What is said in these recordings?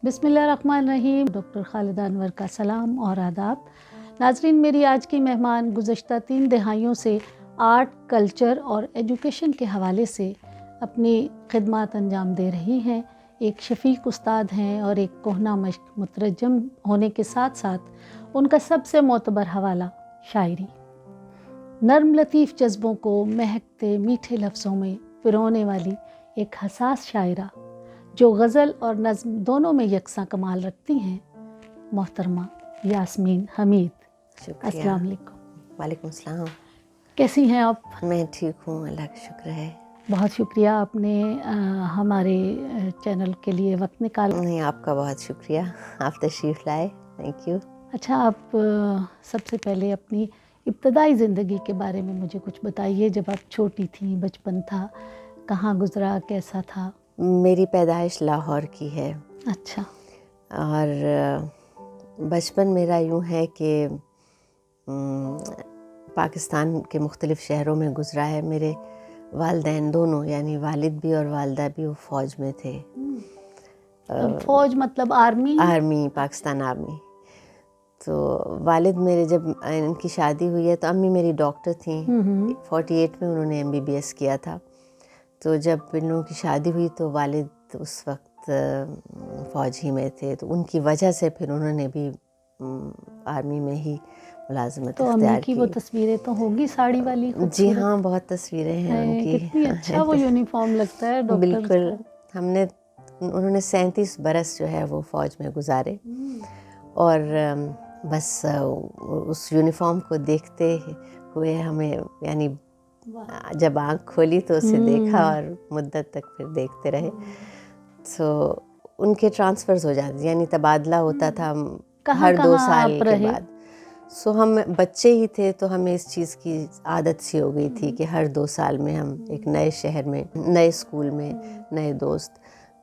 بسم اللہ الرحمن الرحیم. ڈاکٹر خالدہ انور کا سلام اور آداب. ناظرین، میری آج کی مہمان گزشتہ 3 دہائیوں سے آرٹ، کلچر اور ایجوکیشن کے حوالے سے اپنی خدمات انجام دے رہی ہیں. ایک شفیق استاد ہیں اور ایک کہنہ مشق مترجم ہونے کے ساتھ ساتھ ان کا سب سے معتبر حوالہ شاعری. نرم لطیف جذبوں کو مہکتے میٹھے لفظوں میں پرونے والی ایک حساس شاعرہ جو غزل اور نظم دونوں میں یکساں کمال رکھتی ہیں، محترمہ یاسمین حمید. شکریہ. السلام علیکم. وعلیکم السلام. کیسی ہیں آپ؟ میں ٹھیک ہوں، اللہ کا شکر ہے. بہت شکریہ آپ نے ہمارے چینل کے لیے وقت نکالا. نہیں، آپ کا بہت شکریہ، آپ تشریف لائے. Thank you. اچھا، آپ سب سے پہلے اپنی ابتدائی زندگی کے بارے میں مجھے کچھ بتائیے. جب آپ چھوٹی تھیں، بچپن تھا، کہاں گزرا، کیسا تھا؟ میری پیدائش لاہور کی ہے. اچھا. اور بچپن میرا یوں ہے کہ پاکستان کے مختلف شہروں میں گزرا ہے. میرے والدین دونوں، یعنی والد بھی اور والدہ بھی، وہ فوج میں تھے. فوج مطلب آرمی؟ Army, Pakistan army. تو والد میرے، جب ان کی شادی ہوئی ہے تو امی میری ڈاکٹر تھیں. 48 میں انہوں نے MBBS کیا تھا. تو جب ان لوگوں کی شادی ہوئی تو والد اس وقت فوج ہی میں تھے، تو ان کی وجہ سے پھر انہوں نے بھی آرمی میں ہی ملازمت تو اختیار امی کی وہ تصویریں تو ہوگی ساڑی والی خوبصورت؟ جی ہاں، بہت تصویریں ہیں ان کی. کتنی اچھا وہ یونیفارم لگتا ہے ڈاکٹر. بالکل. انہوں نے 37 برس جو ہے وہ فوج میں گزارے، اور بس اس یونیفارم کو دیکھتے ہوئے ہمیں، یعنی جب آنکھ کھولی تو اسے دیکھا اور مدت تک پھر دیکھتے رہے. تو ان کے ٹرانسفرز ہو جاتے، یعنی تبادلہ ہوتا تھا ہر 2 سال کے بعد. سو ہم بچے ہی تھے تو ہمیں اس چیز کی عادت سی ہو گئی تھی کہ ہر 2 سال میں ہم ایک نئے شہر میں، نئے اسکول میں، نئے دوست.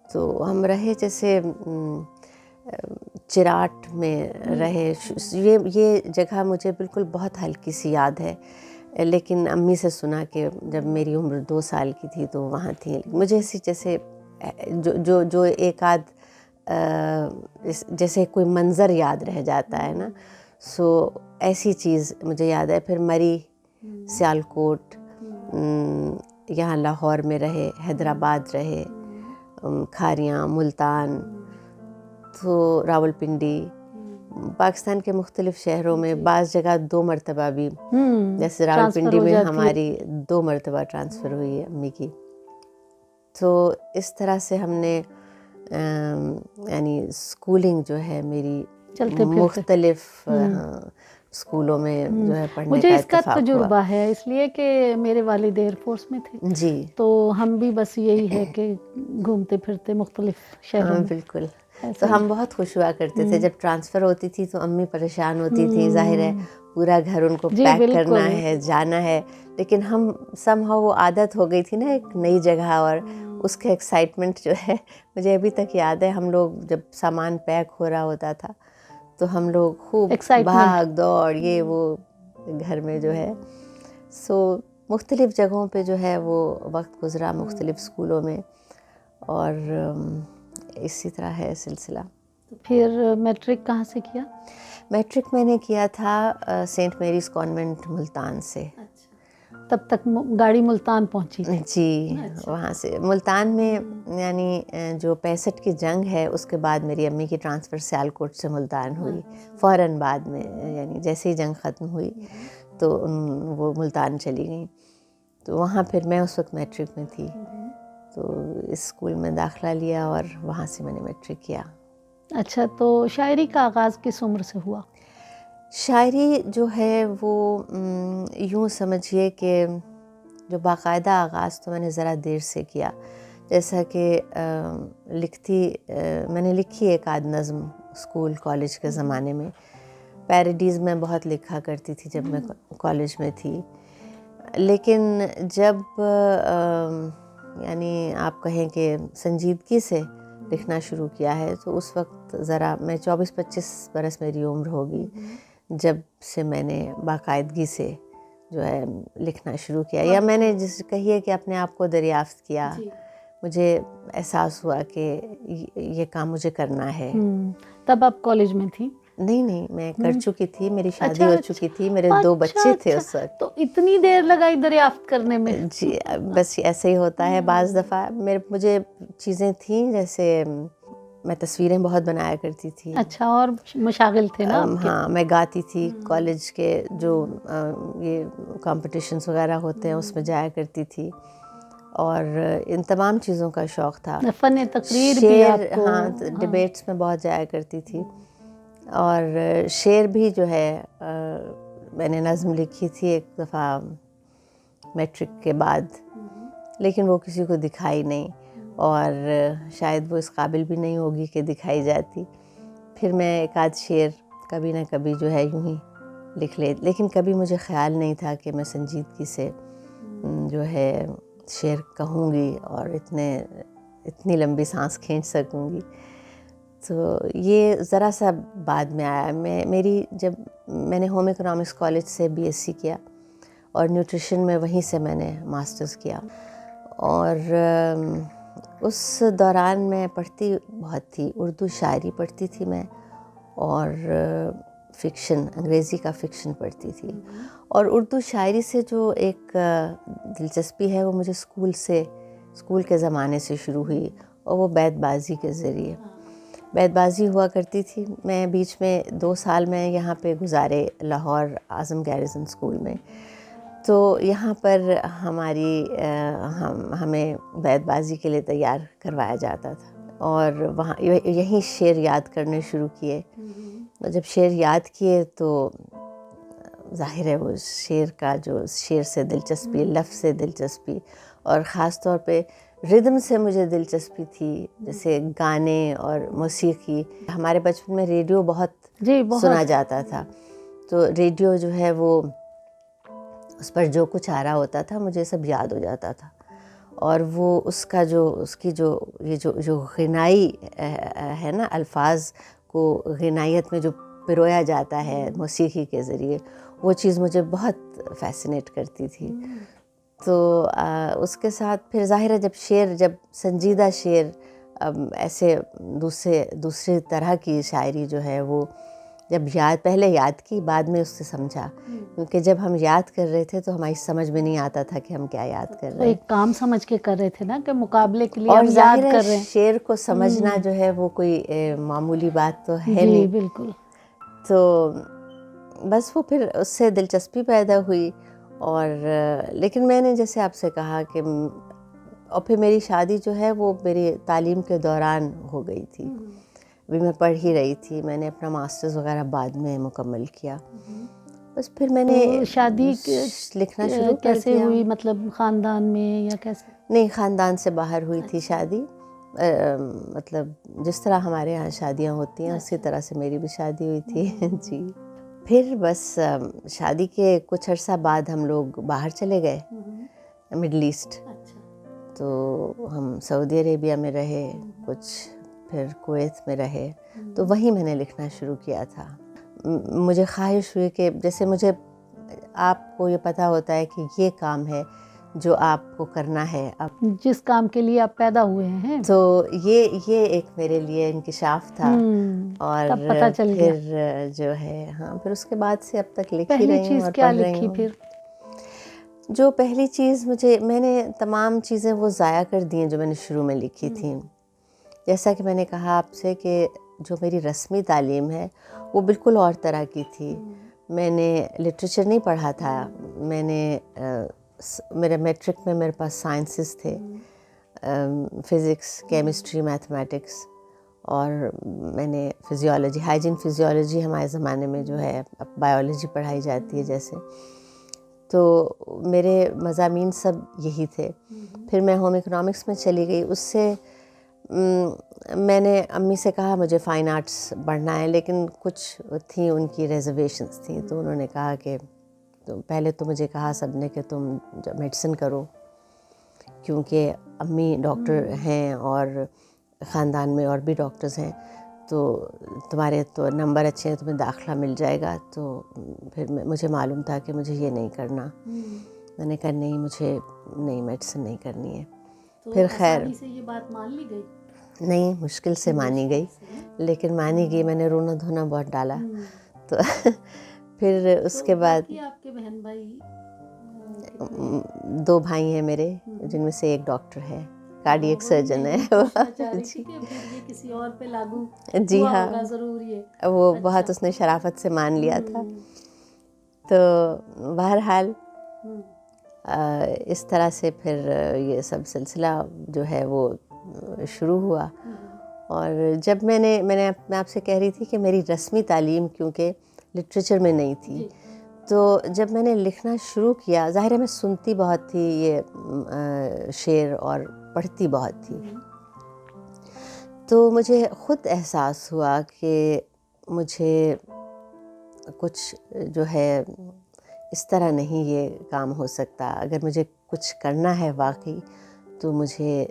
تو ہم رہے جیسے چراٹ میں رہے. یہ جگہ مجھے بالکل بہت ہلکی سی یاد ہے، لیکن امی سے سنا کہ جب میری عمر 2 سال کی تھی تو وہاں تھی. مجھے اسی جیسے جو ایک آدھ جیسے کوئی منظر یاد رہ جاتا ہے نا، سو ایسی چیز مجھے یاد ہے. پھر مری، سیالکوٹ، یہاں لاہور میں رہے، حیدرآباد رہے، کھاریاں، ملتان، تو راولپنڈی، پاکستان کے مختلف شہروں میں. بعض جگہ 2 مرتبہ بھی، جیسے راولپنڈی میں ہماری 2 مرتبہ ٹرانسفر ہوئی ہے امی کی. تو اس طرح سے ہم نے یعنی اسکولنگ جو ہے میری مختلف اسکولوں میں جو ہے پڑھنے مجھے کا اس کا اتفاق تجربہ ہوا. ہے، اس لیے کہ میرے والد ایئر فورس میں تھے. جی. تو ہم بھی بس یہی ہے کہ گھومتے پھرتے مختلف شہروں میں. بالکل. تو ہم بہت خوش ہوا کرتے تھے جب ٹرانسفر ہوتی تھی تو امی پریشان ہوتی تھی. ظاہر ہے پورا گھر ان کو پیک کرنا ہے، جانا ہے، لیکن ہم somehow وہ عادت ہو گئی تھی نا ایک نئی جگہ، اور اس کا ایکسائٹمنٹ جو ہے مجھے ابھی تک یاد ہے. ہم لوگ جب سامان پیک ہو رہا ہوتا تھا تو ہم لوگ خوب بھاگ دوڑ، یہ وہ گھر میں جو ہے. سو مختلف جگہوں پہ جو ہے وہ وقت گزرا، مختلف اسکولوں میں، اور اسی طرح ہے سلسلہ. پھر میٹرک کہاں سے کیا؟ میٹرک میں نے کیا تھا سینٹ میریز کانوینٹ ملتان سے. تب تک گاڑی ملتان پہنچی تھی؟ جی، وہاں سے ملتان میں، یعنی جو 65 کی جنگ ہے اس کے بعد میری امی کی ٹرانسفر سیالکوٹ سے ملتان ہوئی فوراً بعد میں. یعنی جیسے ہی جنگ ختم ہوئی تو وہ ملتان چلی گئیں. تو وہاں پھر میں اس وقت میٹرک میں تھی، تو اس اسکول میں داخلہ لیا اور وہاں سے میں نے میٹرک کیا. اچھا، تو شاعری کا آغاز کس عمر سے ہوا؟ شاعری جو ہے وہ یوں سمجھیے کہ جو باقاعدہ آغاز تو میں نے ذرا دیر سے کیا. جیسا کہ میں نے لکھی ایک آدھ نظم اسکول کالج کے زمانے میں. پیراڈیز میں بہت لکھا کرتی تھی جب میں کالج میں تھی. لیکن جب یعنی آپ کہیں کہ سنجیدگی سے لکھنا شروع کیا ہے تو اس وقت ذرا میں 24-25 برس میری عمر ہوگی جب سے میں نے باقاعدگی سے جو ہے لکھنا شروع کیا، یا میں نے جس کہیے کہ اپنے آپ کو دریافت کیا مجھے احساس ہوا کہ یہ کام مجھے کرنا ہے. تب آپ کالج میں تھی؟ نہیں میں کر چکی تھی, میری شادی ہو چکی تھی, میرے 2 بچے تھے اس وقت. تو اتنی دیر لگائی دریافت کرنے میں؟ جی بس ایسے ہی ہوتا ہے بعض دفعہ. مجھے چیزیں تھیں جیسے میں تصویریں بہت بنایا کرتی تھی. اچھا, اور مشاغل تھے نا آپ کے؟ ہاں میں گاتی تھی, کالج کے جو یہ کمپٹیشنس وغیرہ ہوتے ہیں اس میں جایا کرتی تھی, اور ان تمام چیزوں کا شوق تھا. فن تقریر بھی آپ کو؟ ہاں, ڈبیٹس میں بہت جایا کرتی تھی. اور شعر بھی جو ہے میں نے نظم لکھی تھی ایک دفعہ میٹرک کے بعد, لیکن وہ کسی کو دکھائی نہیں, اور شاید وہ اس قابل بھی نہیں ہوگی کہ دکھائی جاتی. پھر میں ایک آدھ شعر کبھی نہ کبھی جو ہے یوں ہی لکھ لیکن کبھی مجھے خیال نہیں تھا کہ میں سنجیدگی سے جو ہے شعر کہوں گی اور اتنی لمبی سانس کھینچ سکوں گی. تو یہ ذرا سا بعد میں آیا. جب میں نے ہوم اکنامکس کالج سے BSc کیا, اور نیوٹریشن میں وہیں سے میں نے ماسٹرز کیا. اور اس دوران میں پڑھتی بہت تھی, اردو شاعری پڑھتی تھی میں, اور فکشن, انگریزی کا فکشن پڑھتی تھی. اور اردو شاعری سے جو ایک دلچسپی ہے وہ مجھے اسکول کے زمانے سے شروع ہوئی, اور وہ بیت بازی کے ذریعے. بیت بازی ہوا کرتی تھی. میں بیچ میں 2 سال میں یہاں پہ گزارے لاہور اعظم گیرزن اسکول میں. تو یہاں پر ہمیں بیت بازی کے لیے تیار کروایا جاتا تھا, اور وہاں یہیں شعر یاد کرنے شروع کیے. جب شعر یاد کیے تو ظاہر ہے وہ شعر سے دلچسپی, لفظ سے دلچسپی, اور خاص طور پہ ردم سے مجھے دلچسپی تھی, جیسے گانے اور موسیقی. ہمارے بچپن میں ریڈیو بہت سنا جاتا تھا, تو ریڈیو جو ہے وہ اس پر جو کچھ آ رہا ہوتا تھا مجھے سب یاد ہو جاتا تھا. اور وہ اس کی جو غنائی ہے نا, الفاظ کو غنائیت میں جو پرویا جاتا ہے موسیقی کے ذریعے, وہ چیز مجھے بہت فیسینیٹ کرتی تھی. تو اس کے ساتھ پھر ظاہر ہے جب سنجیدہ شعر, ایسے دوسری طرح کی شاعری جو ہے وہ جب پہلے یاد کی, بعد میں اس سے سمجھا, کیونکہ جب ہم یاد کر رہے تھے تو ہماری سمجھ میں نہیں آتا تھا کہ ہم کیا یاد کر رہے ہیں. ایک کام سمجھ کے کر رہے تھے نا, کہ مقابلے کے لیے اور ہم ظاہر یاد ہے کر رہے ہیں. شعر کو سمجھنا جو ہے وہ کوئی معمولی بات تو ہے جی نہیں. بالکل. تو بس وہ پھر اس سے دلچسپی پیدا ہوئی. اور لیکن میں نے جیسے آپ سے کہا کہ اور پھر میری شادی جو ہے وہ میری تعلیم کے دوران ہو گئی تھی. ابھی میں پڑھ ہی رہی تھی, میں نے اپنا ماسٹرز وغیرہ بعد میں مکمل کیا. بس پھر میں نے شادی لکھنا شروع کر کیسے دیا. ہوئی, مطلب خاندان میں یا کیسے؟ نہیں, خاندان سے باہر ہوئی تھی شادی. مطلب جس طرح ہمارے یہاں شادیاں ہوتی ہیں اسی طرح سے میری بھی شادی ہوئی تھی. جی. پھر بس شادی کے کچھ عرصہ بعد ہم لوگ باہر چلے گئے, مڈل ایسٹ. تو ہم سعودی عربیہ میں رہے کچھ, پھر کویت میں رہے. تو وہیں میں نے لکھنا شروع کیا تھا. مجھے خواہش ہوئی کہ جیسے مجھے, آپ کو یہ پتہ ہوتا ہے کہ یہ کام ہے جو آپ کو کرنا ہے, اب جس کام کے لیے آپ پیدا ہوئے ہیں, تو یہ ایک میرے لیے انکشاف تھا. اور تب پتہ چل گیا. پھر جو ہے پھر اس کے بعد سے اب تک لکھ ہی پہلی رہی ہوں چیز اور کیا پڑھ رہی لکھی ہوں. پھر؟ جو پہلی چیز میں نے تمام چیزیں وہ ضائع کر دی ہیں جو میں نے شروع میں لکھی تھیں. جیسا کہ میں نے کہا آپ سے کہ جو میری رسمی تعلیم ہے وہ بالکل اور طرح کی تھی. میں نے لٹریچر نہیں پڑھا تھا. میں نے میرے میٹرک میں میرے پاس سائنسز تھے, فزکس, کیمسٹری, میتھمیٹکس, اور میں نے فزیولوجی, ہائیجین فزیولوجی ہمارے زمانے میں جو ہے بایولوجی پڑھائی جاتی ہے جیسے, تو میرے مضامین سب یہی تھے. پھر میں ہوم اکنامکس میں چلی گئی. اس سے میں نے امی سے کہا مجھے فائن آرٹس پڑھنا ہے, لیکن کچھ تھیں ان کی ریزرویشنس تھیں, تو انہوں نے کہا کہ پہلے تو مجھے کہا سب نے کہ تم میڈیسن کرو, کیونکہ امی ڈاکٹر ہیں اور خاندان میں اور بھی ڈاکٹرز ہیں, تو تمہارے تو نمبر اچھے ہیں, تمہیں داخلہ مل جائے گا. تو پھر مجھے معلوم تھا کہ مجھے یہ نہیں کرنا. میں نے کہا نہیں, مجھے نہیں, میڈیسن نہیں کرنی ہے. پھر خیر آسانی سے یہ بات مان لی گئی؟ نہیں، مشکل سے مانی گئی، لیکن مانی گئی. میں نے رونا دھونا بہت ڈالا. تو پھر اس کے بعد باقی آپ کے بہن بھائی 2 بھائی ہیں میرے، جن میں سے ایک ڈاکٹر ہے، کارڈیک سرجن ہے. جی پھر یہ کسی اور پہ لاگو جی ہوا ہاں، ہوگا ضرور. یہ وہ بہت اس نے شرافت سے مان لیا تھا. تو بہرحال اس طرح سے پھر یہ سب سلسلہ جو ہے وہ شروع ہوا. اور جب میں آپ سے کہہ رہی تھی کہ میری رسمی تعلیم کیونکہ لٹریچر میں نہیں تھی، تو جب میں نے لکھنا شروع کیا، ظاہر ہے میں سنتی بہت تھی یہ شعر اور پڑھتی بہت تھی، تو مجھے خود احساس ہوا کہ مجھے کچھ جو ہے اس طرح نہیں یہ کام ہو سکتا. اگر مجھے کچھ کرنا ہے واقعی تو مجھے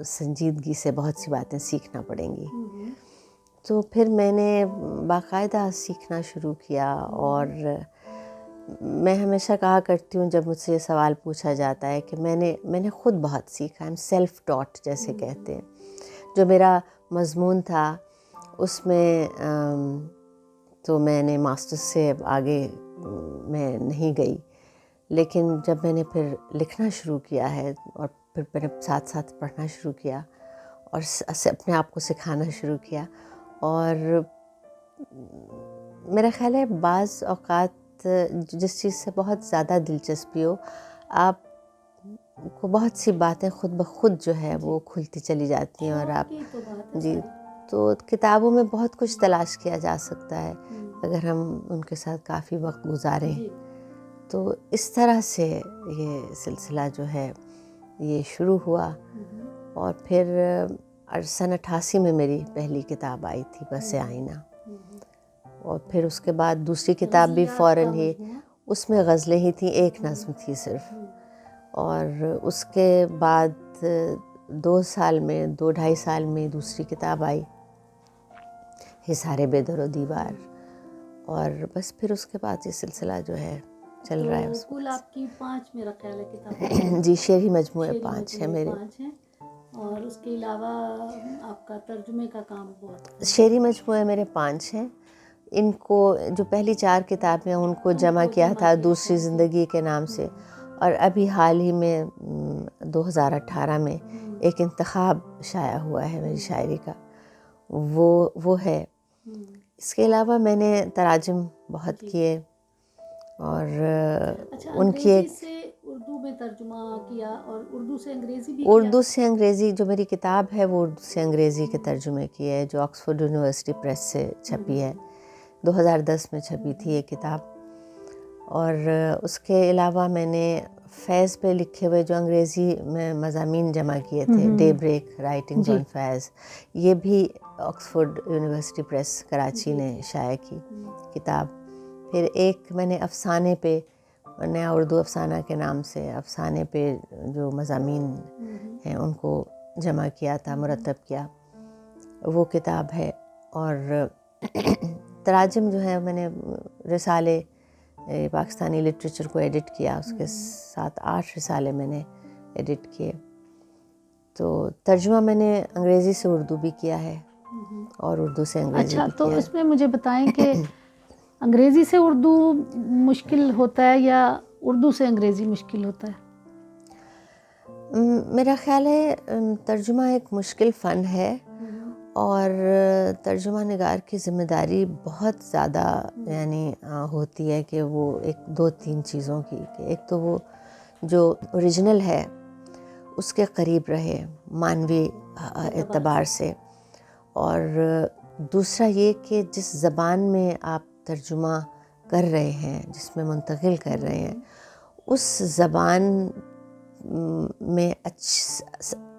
سنجیدگی سے بہت سی باتیں سیکھنا پڑیں گی. تو پھر میں نے باقاعدہ سیکھنا شروع کیا. اور میں ہمیشہ کہا کرتی ہوں جب مجھ سے یہ سوال پوچھا جاتا ہے کہ میں نے خود بہت سیکھا. I'm self taught جیسے کہتے ہیں. جو میرا مضمون تھا اس میں تو میں نے ماسٹرز سے آگے میں نہیں گئی، لیکن جب میں نے پھر لکھنا شروع کیا ہے اور پھر میں نے ساتھ ساتھ پڑھنا شروع کیا اور اپنے آپ کو سکھانا شروع کیا. اور میرا خیال ہے بعض اوقات جس چیز سے بہت زیادہ دلچسپی ہو، آپ کو بہت سی باتیں خود بخود جو ہے وہ کھلتی چلی جاتی ہیں. اور آپ جی، تو کتابوں میں بہت کچھ تلاش کیا جا سکتا ہے اگر ہم ان کے ساتھ کافی وقت گزاریں. تو اس طرح سے یہ سلسلہ جو ہے یہ شروع ہوا. اور پھر سن 88 میں میری پہلی کتاب آئی تھی بس آئینہ. اور پھر اس کے بعد دوسری کتاب بھی فوراً ہی، اس میں غزلیں ہی تھیں، ایک نظم تھی صرف. اور اس کے بعد 2-2.5 سال میں دوسری کتاب آئی، حصار بے در و دیوار. اور بس پھر اس کے بعد یہ سلسلہ جو ہے چل رہا ہے. کل آپ کی 5 میرا خیال ہے کتابیں. جی، شعری مجموعے 5 ہیں میرے. اور اس کے علاوہ آپ کا ترجمے کا کام بہت. شعری مجموعے میرے 5 ہیں. ان کو جو پہلی 4 کتابیں ان کو جمع کیا تھا دوسری زندگی کے نام سے. اور ابھی حال ہی میں 2018 میں ایک انتخاب شائع ہوا ہے میری شاعری کا، وہ ہے. اس کے علاوہ میں نے تراجم بہت کیے اور ان کی ایک سے اردو میں ترجمہ کیا اور اردو سے انگریزی بھی اردو سے انگریزی جو میری کتاب ہے وہ اردو سے انگریزی کے ترجمے کی ہے، جو آکسفورڈ یونیورسٹی پریس سے چھپی ہے. 2010 میں چھپی تھی یہ کتاب. اور اس کے علاوہ میں نے فیض پہ لکھے ہوئے جو انگریزی میں مضامین جمع کیے تھے، ڈے بریک رائٹنگز آن فیض، یہ بھی آکسفورڈ یونیورسٹی پریس کراچی نے شائع کی کتاب. پھر ایک میں نے افسانے پہ، نیا اردو افسانہ کے نام سے افسانے پہ جو مضامین ہیں ان کو جمع کیا تھا، مرتب کیا، وہ کتاب ہے. اور تراجم جو ہے میں نے رسالے پاکستانی لٹریچر کو ایڈٹ کیا، اس کے ساتھ 8 رسالے میں نے ایڈٹ کیے. تو ترجمہ میں نے انگریزی سے اردو بھی کیا ہے اور اردو سے انگریزی بھی کیا ہے. تو اس میں مجھے بتائیں کہ انگریزی سے اردو مشکل ہوتا ہے یا اردو سے انگریزی مشکل ہوتا ہے؟ میرا خیال ہے ترجمہ ایک مشکل فن ہے اور ترجمہ نگار کی ذمہ داری بہت زیادہ یعنی ہوتی ہے کہ وہ 2-3 چیزوں کی، کہ ایک تو وہ جو اوریجنل ہے اس کے قریب رہے معنوی اعتبار سے، اور دوسرا یہ کہ جس زبان میں آپ ترجمہ کر رہے ہیں، جس میں منتقل کر رہے ہیں، اس زبان میں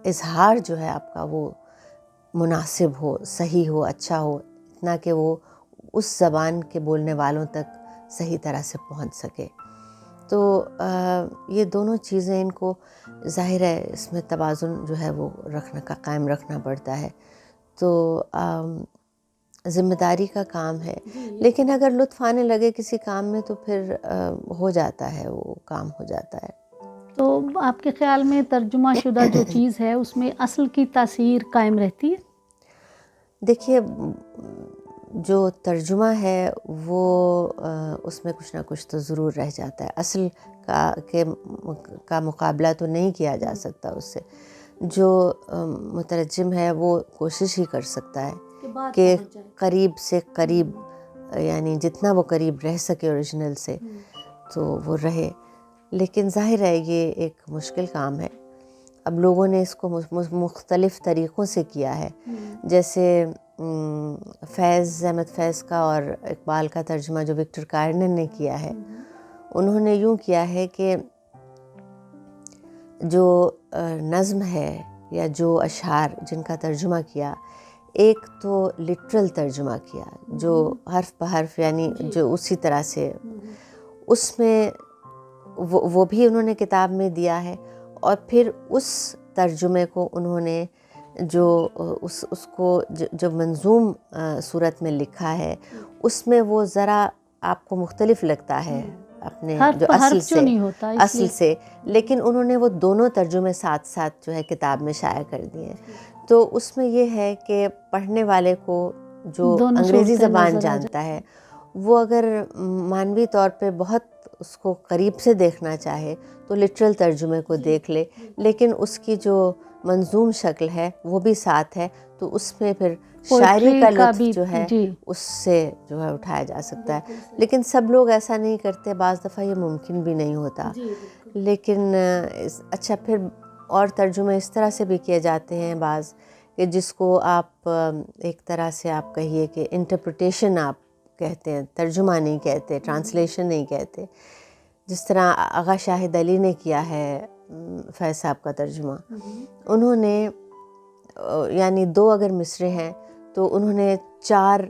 اظہار جو ہے آپ کا وہ مناسب ہو، صحیح ہو، اچھا ہو، اتنا کہ وہ اس زبان کے بولنے والوں تک صحیح طرح سے پہنچ سکے. تو یہ دونوں چیزیں ان کو ظاہر ہے اس میں توازن جو ہے وہ قائم رکھنا پڑتا ہے. تو ذمہ داری کا کام ہے، لیکن اگر لطف آنے لگے کسی کام میں تو پھر ہو جاتا ہے، وہ کام ہو جاتا ہے. تو آپ کے خیال میں ترجمہ شدہ جو چیز ہے اس میں اصل کی تاثیر قائم رہتی ہے؟ دیکھیے جو ترجمہ ہے وہ اس میں کچھ نہ کچھ تو ضرور رہ جاتا ہے، اصل کا مقابلہ تو نہیں کیا جا سکتا اس سے. جو مترجم ہے وہ کوشش ہی کر سکتا ہے کہ قریب سے قریب، یعنی جتنا وہ قریب رہ سکے اوریجنل سے تو وہ رہے. لیکن ظاہر ہے یہ ایک مشکل کام ہے. اب لوگوں نے اس کو مختلف طریقوں سے کیا ہے، جیسے فیض احمد فیض کا اور اقبال کا ترجمہ جو وکٹر کارنن نے کیا ہے، انہوں نے یوں کیا ہے کہ جو نظم ہے یا جو اشعار جن کا ترجمہ کیا، ایک تو لٹرل ترجمہ کیا جو حرف بحرف یعنی جو اسی طرح سے، اس میں وہ بھی انہوں نے کتاب میں دیا ہے. اور پھر اس ترجمے کو انہوں نے جو اس کو جو منظوم صورت میں لکھا ہے، اس میں وہ ذرا آپ کو مختلف لگتا ہے اپنے جو اصل سے، لیکن انہوں نے وہ دونوں ترجمے ساتھ ساتھ جو ہے کتاب میں شائع کر دیے. تو اس میں یہ ہے کہ پڑھنے والے کو جو انگریزی زبان جانتا ہے وہ اگر معنوی طور پہ بہت اس کو قریب سے دیکھنا چاہے تو لٹرل ترجمے کو دیکھ لے، لیکن اس کی جو منظوم شکل ہے وہ بھی ساتھ ہے، تو اس میں پھر شاعری کا لطف جو ہے اس سے جو ہے اٹھایا جا سکتا ہے. لیکن سب لوگ ایسا نہیں کرتے، بعض دفعہ یہ ممکن بھی نہیں ہوتا. لیکن اچھا پھر اور ترجمے اس طرح سے بھی کیے جاتے ہیں بعض، کہ جس کو آپ ایک طرح سے آپ کہیے کہ انٹرپریٹیشن آپ کہتے ہیں، ترجمہ نہیں کہتے، ٹرانسلیشن نہیں کہتے. جس طرح آغا شاہد علی نے کیا ہے فیض صاحب کا ترجمہ، انہوں نے یعنی 2 اگر مصرے ہیں تو انہوں نے 4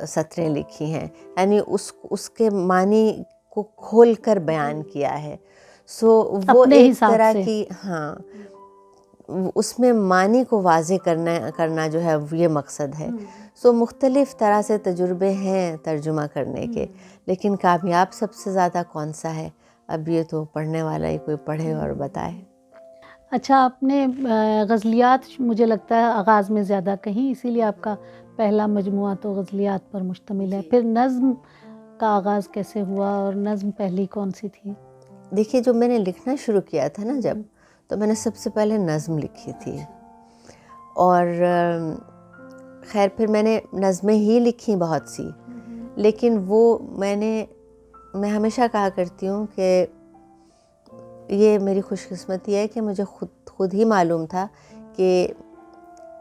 سطریں لکھی ہیں، یعنی اس کے معنی کو کھول کر بیان کیا ہے. سو وہ ایک طرح کی اس میں معنی کو واضح کرنا جو ہے یہ مقصد ہے. سو مختلف طرح سے تجربے ہیں ترجمہ کرنے کے، لیکن کامیاب سب سے زیادہ کون سا ہے، اب یہ تو پڑھنے والا ہی کوئی پڑھے اور بتائے. اچھا، آپ نے غزلیات مجھے لگتا ہے آغاز میں زیادہ کہیں، اسی لیے آپ کا پہلا مجموعہ تو غزلیات پر مشتمل ہے. پھر نظم کا آغاز کیسے ہوا اور نظم پہلی کون سی تھی؟ دیکھیے جب میں نے لکھنا شروع کیا تھا نا جب، تو میں نے سب سے پہلے نظم لکھی تھی. اور خیر پھر میں نے نظمیں ہی لکھی بہت سی، لیکن وہ میں ہمیشہ کہا کرتی ہوں کہ یہ میری خوش قسمتی ہے کہ مجھے خود ہی معلوم تھا کہ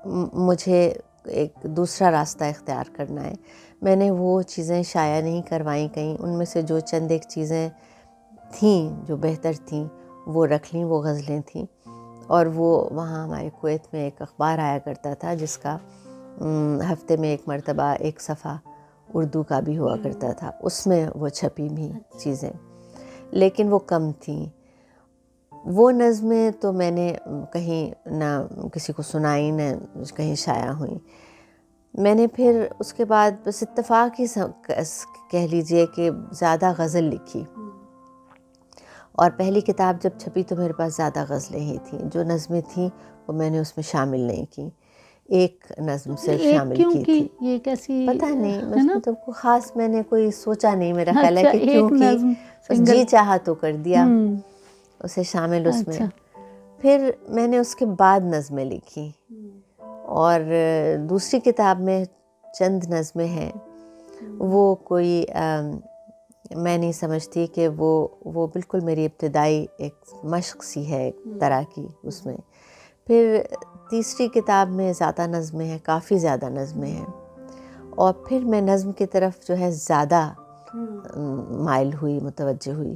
مجھے ایک دوسرا راستہ اختیار کرنا ہے. میں نے وہ چیزیں شائع نہیں کروائیں کہیں، ان میں سے جو چند ایک چیزیں تھیں جو بہتر تھیں وہ رکھ لیں، وہ غزلیں تھیں. اور وہ وہاں ہمارے کویت میں ایک اخبار آیا کرتا تھا جس کا ہفتے میں ایک مرتبہ ایک صفحہ اردو کا بھی ہوا کرتا تھا، اس میں وہ چھپی بھی چیزیں، لیکن وہ کم تھیں. وہ نظمیں تو میں نے کہیں نہ کسی کو سنائی، نہ کہیں شائع ہوئیں. میں نے پھر اس کے بعد بس اتفاق ہی کہہ لیجئے کہ زیادہ غزل لکھی. اور پہلی کتاب جب چھپی تو میرے پاس زیادہ غزلیں ہی تھیں، جو نظمیں تھیں وہ میں نے اس میں شامل نہیں کی. ایک نظم صرف شامل کی تھی. یہ کیسی پتہ نہیں، مطلب خاص میں نے کوئی سوچا نہیں، میرا خیال ہے کہ کیوں کی بس جی چاہا تو کر دیا اسے شامل اس میں. پھر میں نے اس کے بعد نظمیں لکھی، اور دوسری کتاب میں چند نظمیں ہیں، وہ کوئی میں نہیں سمجھتی کہ وہ بالکل میری ابتدائی ایک مشق سی ہے ایک طرح کی اس میں. پھر تیسری کتاب میں زیادہ نظمیں ہیں، کافی زیادہ نظمیں ہیں، اور پھر میں نظم کی طرف جو ہے زیادہ مائل ہوئی، متوجہ ہوئی.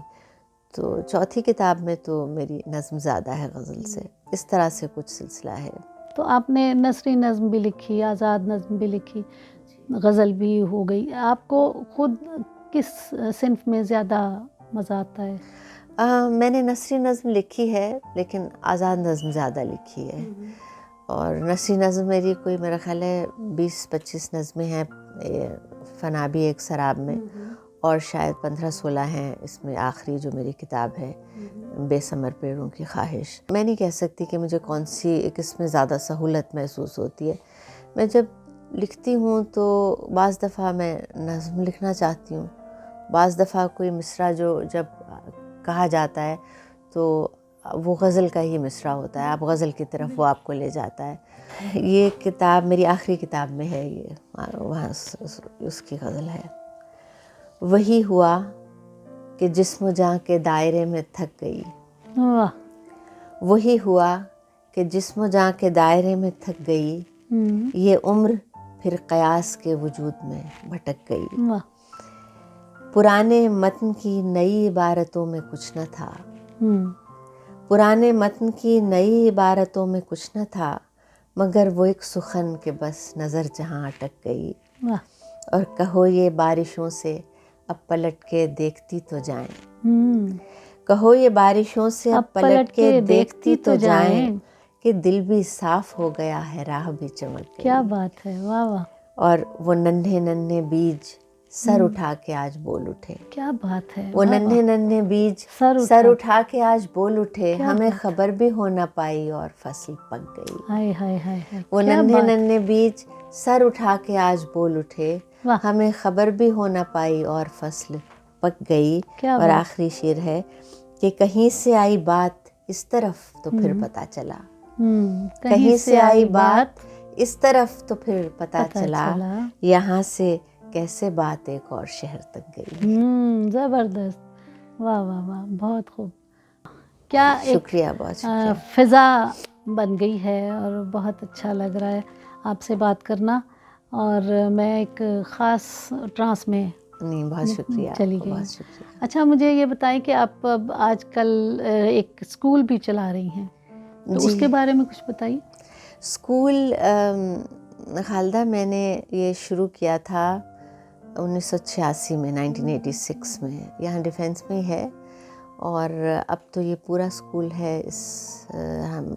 تو چوتھی کتاب میں تو میری نظم زیادہ ہے غزل سے. اس طرح سے کچھ سلسلہ ہے. تو آپ نے نثری نظم بھی لکھی، آزاد نظم بھی لکھی، غزل بھی ہو گئی. آپ کو خود کس صنف میں زیادہ مزہ آتا ہے؟ میں نے نثری نظم لکھی ہے لیکن آزاد نظم زیادہ لکھی ہے. اور نثری نظم میری کوئی میرا خیال ہے 20-25 نظمیں ہیں فنابی ایک سراب میں، اور شاید 15-16 ہیں اس میں آخری جو میری کتاب ہے بے ثمر پیڑوں کی خواہش. میں نہیں کہہ سکتی کہ مجھے کون سی کس میں زیادہ سہولت محسوس ہوتی ہے. میں جب لکھتی ہوں تو بعض دفعہ میں نظم لکھنا چاہتی ہوں، بعض دفعہ کوئی مصرع جو جب کہا جاتا ہے تو وہ غزل کا ہی مصرع ہوتا ہے، آپ غزل کی طرف وہ آپ کو لے جاتا ہے. یہ کتاب میری آخری کتاب میں ہے، یہ وہاں اس کی غزل ہے. وہی ہوا کہ جسم و جاں کے دائرے میں تھک گئی. واہ. وہی ہوا کہ جسم و جاں کے دائرے میں تھک گئی، یہ عمر پھر قیاس کے وجود میں بھٹک گئی. واہ. پرانے متن کی نئی عبارتوں میں کچھ نہ تھا، پرانے متن کی نئی عبارتوں میں کچھ نہ تھا، مگر وہ ایک سخن کہ بس نظر جہاں اٹک گئی. واہ. اور کہو یہ بارشوں سے اب پلٹ کے دیکھتی تو جائیں، کہو یہ بارشوں سے اب پلٹ کے دیکھتی تو جائیں، کہ دل بھی صاف ہو گیا ہے، راہ بھی چمک گئی. کیا بات ہے. واہ واہ. اور وہ ننھے ننھے بیج سر اٹھا کے آج بول اٹھے. کیا بات ہے. وہ ننھے ننھے بیج سر اٹھا کے آج بول اٹھے، ہمیں خبر بھی ہو نہ پائی اور فصل پک گئی. ہائے ہائے ہائے. وہ ننھے ننھے بیج سر اٹھا کے آج بول اٹھے، ہمیں خبر بھی ہو نہ پائی اور فصل پک گئی. اور آخری شعر ہے کہ کہیں سے آئی بات اس طرف تو پھر پتہ چلا، کہیں سے آئی بات اس طرف تو پھر پتہ چلا، یہاں سے کیسے بات ایک اور شہر تک گئی. زبردست. واہ واہ واہ. بہت خوب. کیا شکریہ، بہت شکریہ. فضا بن گئی ہے اور بہت اچھا لگ رہا ہے آپ سے بات کرنا. اور میں ایک خاص ٹرانس میں نہیں، بہت شکریہ، چلی گئی. بہت شکریہ. اچھا، مجھے یہ بتائیں کہ آپ اب آج کل ایک اسکول بھی چلا رہی ہیں، تو اس کے بارے میں کچھ بتائیے. اسکول خالدہ میں نے یہ شروع کیا تھا 1986 میں، 1986 میں، یہاں ڈیفینس میں ہی ہے. اور اب تو یہ پورا اسکول ہے،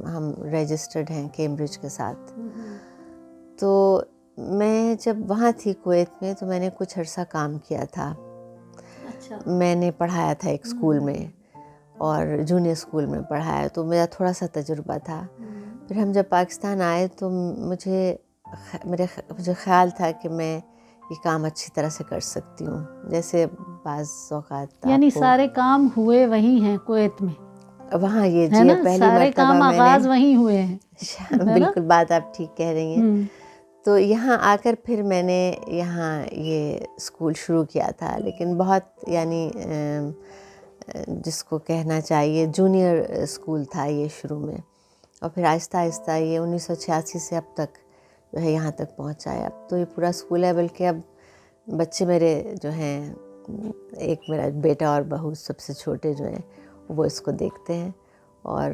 ہم رجسٹرڈ ہیں کیمبرج کے ساتھ. تو میں جب وہاں تھی کویت میں تو میں نے کچھ عرصہ کام کیا تھا. اچھا. میں نے پڑھایا تھا ایک اسکول میں اور جونیئر اسکول میں پڑھایا، تو میرا تھوڑا سا تجربہ تھا. پھر ہم جب پاکستان آئے تو مجھے خیال تھا کہ میں یہ کام اچھی طرح سے کر سکتی ہوں. جیسے بعض اوقات یعنی سارے کام ہوئے وہی ہیں کویت میں، وہاں یہ ہے نا، پہلی سارے مرتبہ کام میں آغاز نے وہیں ہوئے ہیں. بالکل بات آپ ٹھیک کہہ رہی ہیں. تو یہاں آ کر پھر میں نے یہاں یہ اسکول شروع کیا تھا، لیکن بہت یعنی جس کو کہنا چاہیے جونیئر اسکول تھا یہ شروع میں. اور پھر آہستہ آہستہ یہ 1986 سے اب تک جو ہے یہاں تک پہنچا ہے. اب تو یہ پورا اسکول ہے، بلکہ اب بچے میرے جو ہیں، ایک میرا بیٹا اور بہو سب سے چھوٹے جو ہیں وہ اس کو دیکھتے ہیں، اور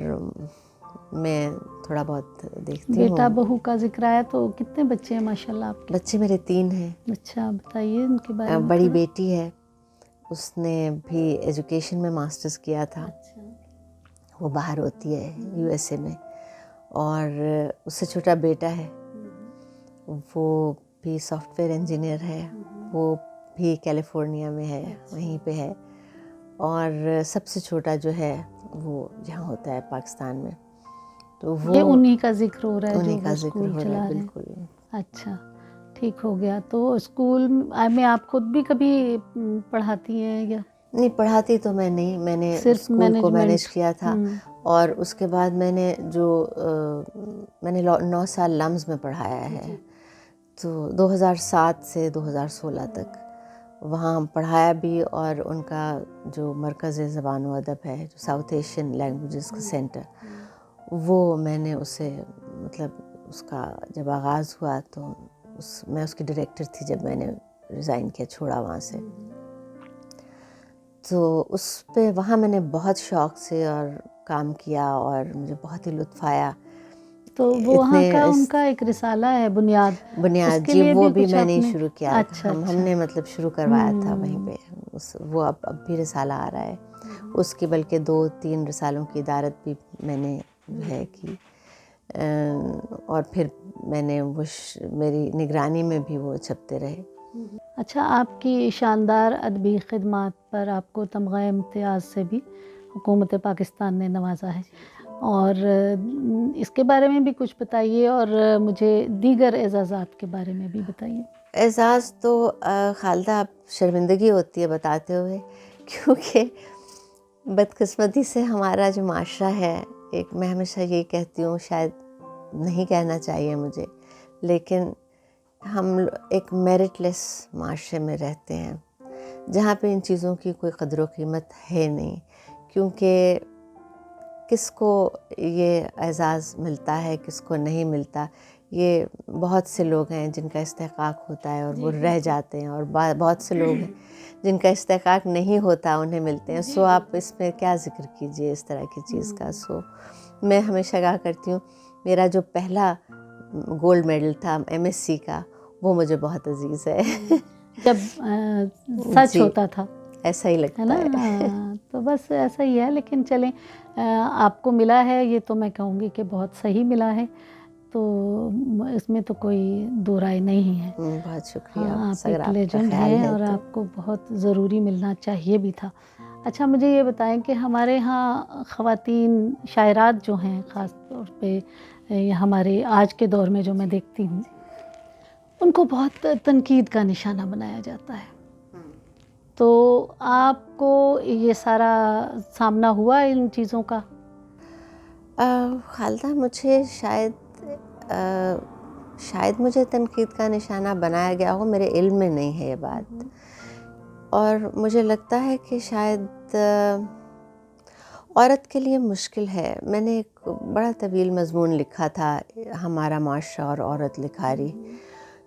میں تھوڑا بہت دیکھتی ہوں. بیٹا بہو کا ذکر آیا تو کتنے بچے ہیں ماشاء اللہ آپ کے؟ بچے میرے 3 ہیں. اچھا، بتائیے ان کے بارے میں. بڑی بیٹی ہے، اس نے بھی ایجوکیشن میں ماسٹرز کیا تھا. وہ باہر ہوتی ہے USA میں. اور اس سے چھوٹا بیٹا ہے، وہ بھی سافٹ ویئر انجینئر ہے، وہ بھی کیلیفورنیا میں ہے، وہیں پہ ہے. اور سب سے چھوٹا جو ہے وہ یہاں ہوتا ہے پاکستان میں. تو وہ یہ انہی کا ذکر ہو رہا ہے، انہی جو کا وہ ذکر اسکول ہو رہا چلا ہے. رہے ہیں. بالکل. اچھا، ٹھیک ہو گیا. تو اسکول میں آپ خود بھی کبھی پڑھاتی ہیں یا؟ نہیں، پڑھاتی تو میں نہیں، میں نے صرف اسکول کو مینیج کیا تھا. اور اس کے بعد میں نے 9 سال لمز میں پڑھایا ہے. تو 2007 سے 2016 تک وہاں پڑھایا بھی. اور ان کا جو مرکز زبان و ادب ہے، جو ساؤتھ ایشین لینگویجز کا سینٹر، وہ میں نے اسے مطلب اس کا جب آغاز ہوا تو میں اس کی ڈائریکٹر تھی جب میں نے ریزائن کیا، چھوڑا وہاں سے. تو اس پہ وہاں میں نے بہت شوق سے اور کام کیا اور مجھے بہت ہی لطف آیا. تو وہ وہاں کا ان کا ایک رسالہ ہے بنیاد جی، وہ بھی میں نے شروع کیا. اچھا. ہم نے مطلب شروع کروایا تھا وہیں پہ. وہ اب بھی رسالہ آ رہا ہے اس کی، بلکہ 2-3 رسالوں کی ادارت بھی میں نے جو ہے کی. اور پھر میں نے وہ میری نگرانی میں بھی وہ چھپتے رہے. اچھا، آپ کی شاندار ادبی خدمات پر آپ کو تمغہ امتیاز سے بھی حکومت پاکستان نے نوازا ہے، اور اس کے بارے میں بھی کچھ بتائیے، اور مجھے دیگر اعزازات کے بارے میں بھی بتائیے۔ اعزاز تو خالدہ اب شرمندگی ہوتی ہے بتاتے ہوئے، کیونکہ بدقسمتی سے ہمارا جو معاشرہ ہے، ایک میں ہمیشہ یہی کہتی ہوں، شاید نہیں کہنا چاہیے مجھے، لیکن ہم ایک میرٹ لیس معاشرے میں رہتے ہیں، جہاں پہ ان چیزوں کی کوئی قدر و قیمت ہے نہیں، کیونکہ کس کو یہ اعزاز ملتا ہے، کس کو نہیں ملتا، یہ بہت سے لوگ ہیں جن کا استحقاق ہوتا ہے اور وہ رہ جاتے ہیں، اور بہت سے لوگ ہیں جن کا استحقاق نہیں ہوتا انہیں ملتے ہیں۔ سو آپ اس میں کیا ذکر کیجئے اس طرح کی چیز کا۔ سو میں ہمیشہ کہا کرتی ہوں، میرا جو پہلا گولڈ میڈل تھا MSc کا، وہ مجھے بہت عزیز ہے۔ جب سچ جی، ہوتا تھا، ایسا ہی ہے لگتا نا؟ ہے۔ تو بس ایسا ہی ہے، لیکن چلیں، آپ کو ملا ہے یہ تو میں کہوں گی کہ بہت صحیح ملا ہے، تو اس میں تو کوئی دو رائے نہیں ہے۔ بہت شکریہ، ہاں، آپ اگر ایک آپ کا لیجنڈ خیال ہیں ہے اور تو۔ آپ کو بہت ضروری ملنا چاہیے بھی تھا۔ اچھا، مجھے یہ بتائیں کہ ہمارے ہاں خواتین شاعرات جو ہیں، خاص طور پہ ہمارے آج کے دور میں جو میں دیکھتی ہوں، ان کو بہت تنقید کا نشانہ بنایا جاتا ہے۔ تو آپ کو یہ سارا سامنا ہوا ان چیزوں کا؟ خالدہ مجھے شاید مجھے تنقید کا نشانہ بنایا گیا ہو، میرے علم میں نہیں ہے یہ بات، اور مجھے لگتا ہے کہ شاید عورت کے لیے مشکل ہے۔ میں نے ایک بڑا طویل مضمون لکھا تھا، ہمارا معاشرہ اور عورت لکھاری،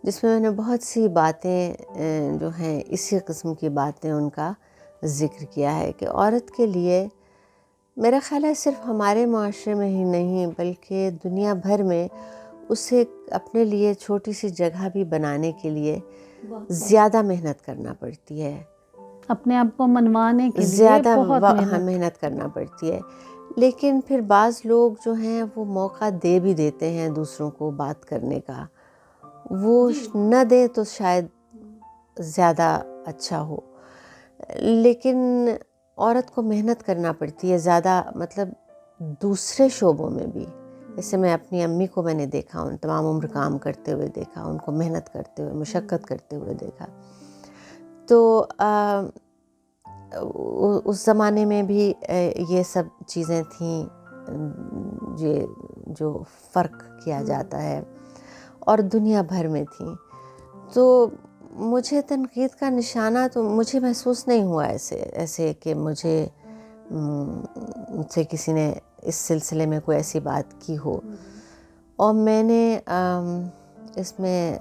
جس میں میں نے بہت سی باتیں جو ہیں اسی قسم کی باتیں ان کا ذکر کیا ہے کہ عورت کے لیے، میرا خیال ہے صرف ہمارے معاشرے میں ہی نہیں بلکہ دنیا بھر میں، اسے اپنے لیے چھوٹی سی جگہ بھی بنانے کے لیے زیادہ محنت کرنا پڑتی ہے، اپنے آپ کو منوانے کے لیے زیادہ بہت محنت کرنا پڑتی ہے۔ لیکن پھر بعض لوگ جو ہیں وہ موقع دے بھی دیتے ہیں دوسروں کو بات کرنے کا، وہ نہ دیں تو شاید زیادہ اچھا ہو، لیکن عورت کو محنت کرنا پڑتی ہے زیادہ، مطلب دوسرے شعبوں میں بھی۔ جیسے میں اپنی امی کو میں نے دیکھا، ان تمام عمر کام کرتے ہوئے دیکھا، ان کو محنت کرتے ہوئے، مشقت کرتے ہوئے دیکھا۔ تو اس زمانے میں بھی یہ سب چیزیں تھیں یہ جو فرق کیا جاتا ہے، اور دنیا بھر میں تھیں۔ تو مجھے تنقید کا نشانہ تو مجھے محسوس نہیں ہوا ایسے کہ مجھ سے کسی نے اس سلسلے میں کوئی ایسی بات کی ہو، اور میں نے اس میں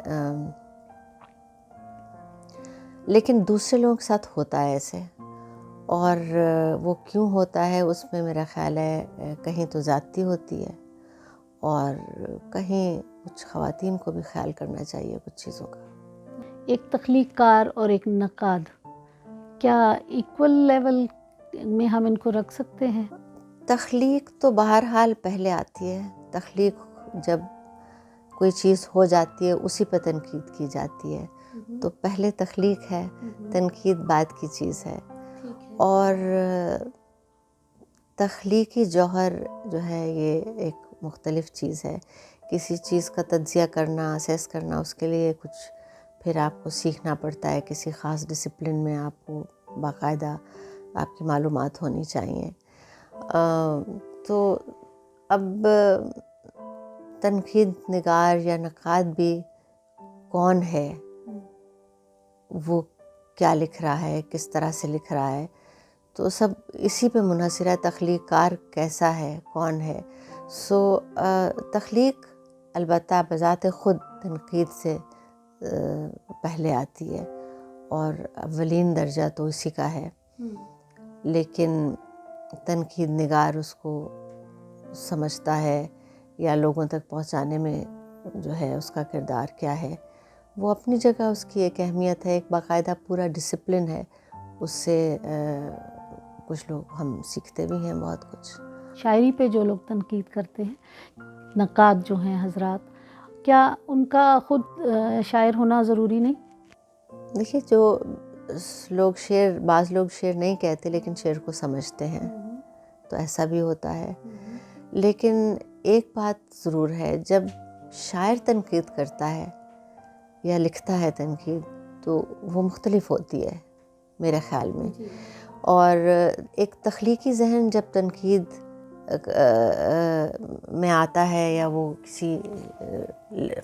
لیکن دوسرے لوگوں کے ساتھ ہوتا ہے ایسے، اور وہ کیوں ہوتا ہے اس میں میرا خیال ہے کہیں تو زیادتی ہوتی ہے، اور کہیں کچھ خواتین کو بھی خیال کرنا چاہیے کچھ چیزوں کا۔ ایک تخلیق کار اور ایک نقاد، کیا ایکول لیول میں ہم ان کو رکھ سکتے ہیں؟ تخلیق تو بہرحال پہلے آتی ہے، تخلیق جب کوئی چیز ہو جاتی ہے اسی پہ تنقید کی جاتی ہے، تو پہلے تخلیق ہے، تنقید بعد کی چیز ہے۔ اور تخلیقی جوہر جو ہے یہ ایک مختلف چیز ہے، کسی چیز کا تجزیہ کرنا، اسیس کرنا، اس کے لیے کچھ پھر آپ کو سیکھنا پڑتا ہے، کسی خاص ڈسپلن میں آپ کو باقاعدہ آپ کی معلومات ہونی چاہیے۔ تو اب تنقید نگار یا نقاد بھی کون ہے، وہ کیا لکھ رہا ہے، کس طرح سے لکھ رہا ہے، تو سب اسی پہ منحصر ہے، تخلیق کار کیسا ہے، کون ہے۔ سو تخلیق البتہ بذات خود تنقید سے پہلے آتی ہے، اور اولین درجہ تو اسی کا ہے، لیکن تنقید نگار اس کو سمجھتا ہے یا لوگوں تک پہنچانے میں جو ہے اس کا کردار کیا ہے، وہ اپنی جگہ اس کی ایک اہمیت ہے، ایک باقاعدہ پورا ڈسپلن ہے، اس سے کچھ لوگ ہم سیکھتے بھی ہیں بہت کچھ۔ شاعری پہ جو لوگ تنقید کرتے ہیں، نقاد جو ہیں حضرات، کیا ان کا خود شاعر ہونا ضروری نہیں؟ دیکھیے، جو لوگ بعض لوگ شعر نہیں کہتے لیکن شعر کو سمجھتے ہیں، تو ایسا بھی ہوتا ہے. لیکن ایک بات ضرور ہے، جب شاعر تنقید کرتا ہے یا لکھتا ہے تنقید تو وہ مختلف ہوتی ہے میرے خیال میں. اور ایک تخلیقی ذہن جب تنقید میں آتا ہے یا وہ کسی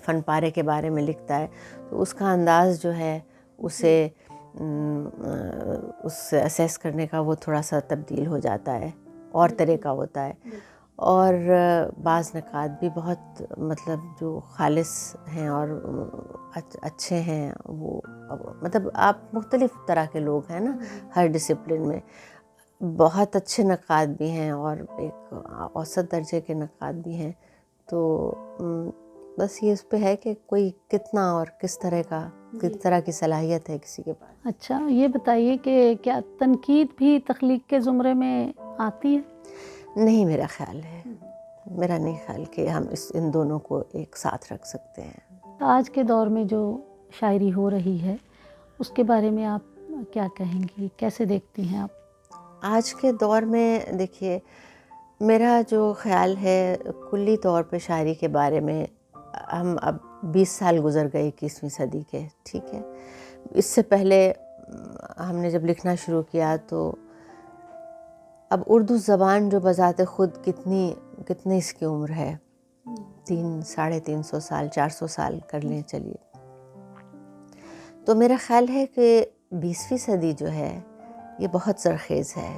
فن پارے کے بارے میں لکھتا ہے تو اس کا انداز جو ہے اسے اس سے اسیس کرنے کا وہ تھوڑا سا تبدیل ہو جاتا ہے، اور طرح کا ہوتا ہے. اور بعض نقاد بھی بہت مطلب جو خالص ہیں اور اچھے ہیں، وہ مطلب آپ مختلف طرح کے لوگ ہیں نا ہر ڈسپلن میں. بہت اچھے نقاد بھی ہیں اور ایک اوسط درجے کے نقاد بھی ہیں. تو بس یہ اس پہ ہے کہ کوئی کتنا اور کس طرح کی صلاحیت ہے کسی کے پاس. اچھا، یہ بتائیے کہ کیا تنقید بھی تخلیق کے زمرے میں آتی ہے؟ نہیں، میرا خیال ہے، میرا نہیں خیال کہ ہم ان دونوں کو ایک ساتھ رکھ سکتے ہیں. آج کے دور میں جو شاعری ہو رہی ہے اس کے بارے میں آپ کیا کہیں گی، کیسے دیکھتی ہیں آپ؟ آج کے دور میں دیکھیے، میرا جو خیال ہے کلی طور پہ شاعری کے بارے میں، ہم اب 20 سال گزر گئے 21ویں صدی کے، ٹھیک ہے. اس سے پہلے ہم نے جب لکھنا شروع کیا تو اب اردو زبان جو بذات خود کتنی اس کی عمر ہے، 300-350 سال، 400 سال کر لیں چلیے. تو میرا خیال ہے کہ 20ویں صدی جو ہے یہ بہت زرخیز ہے.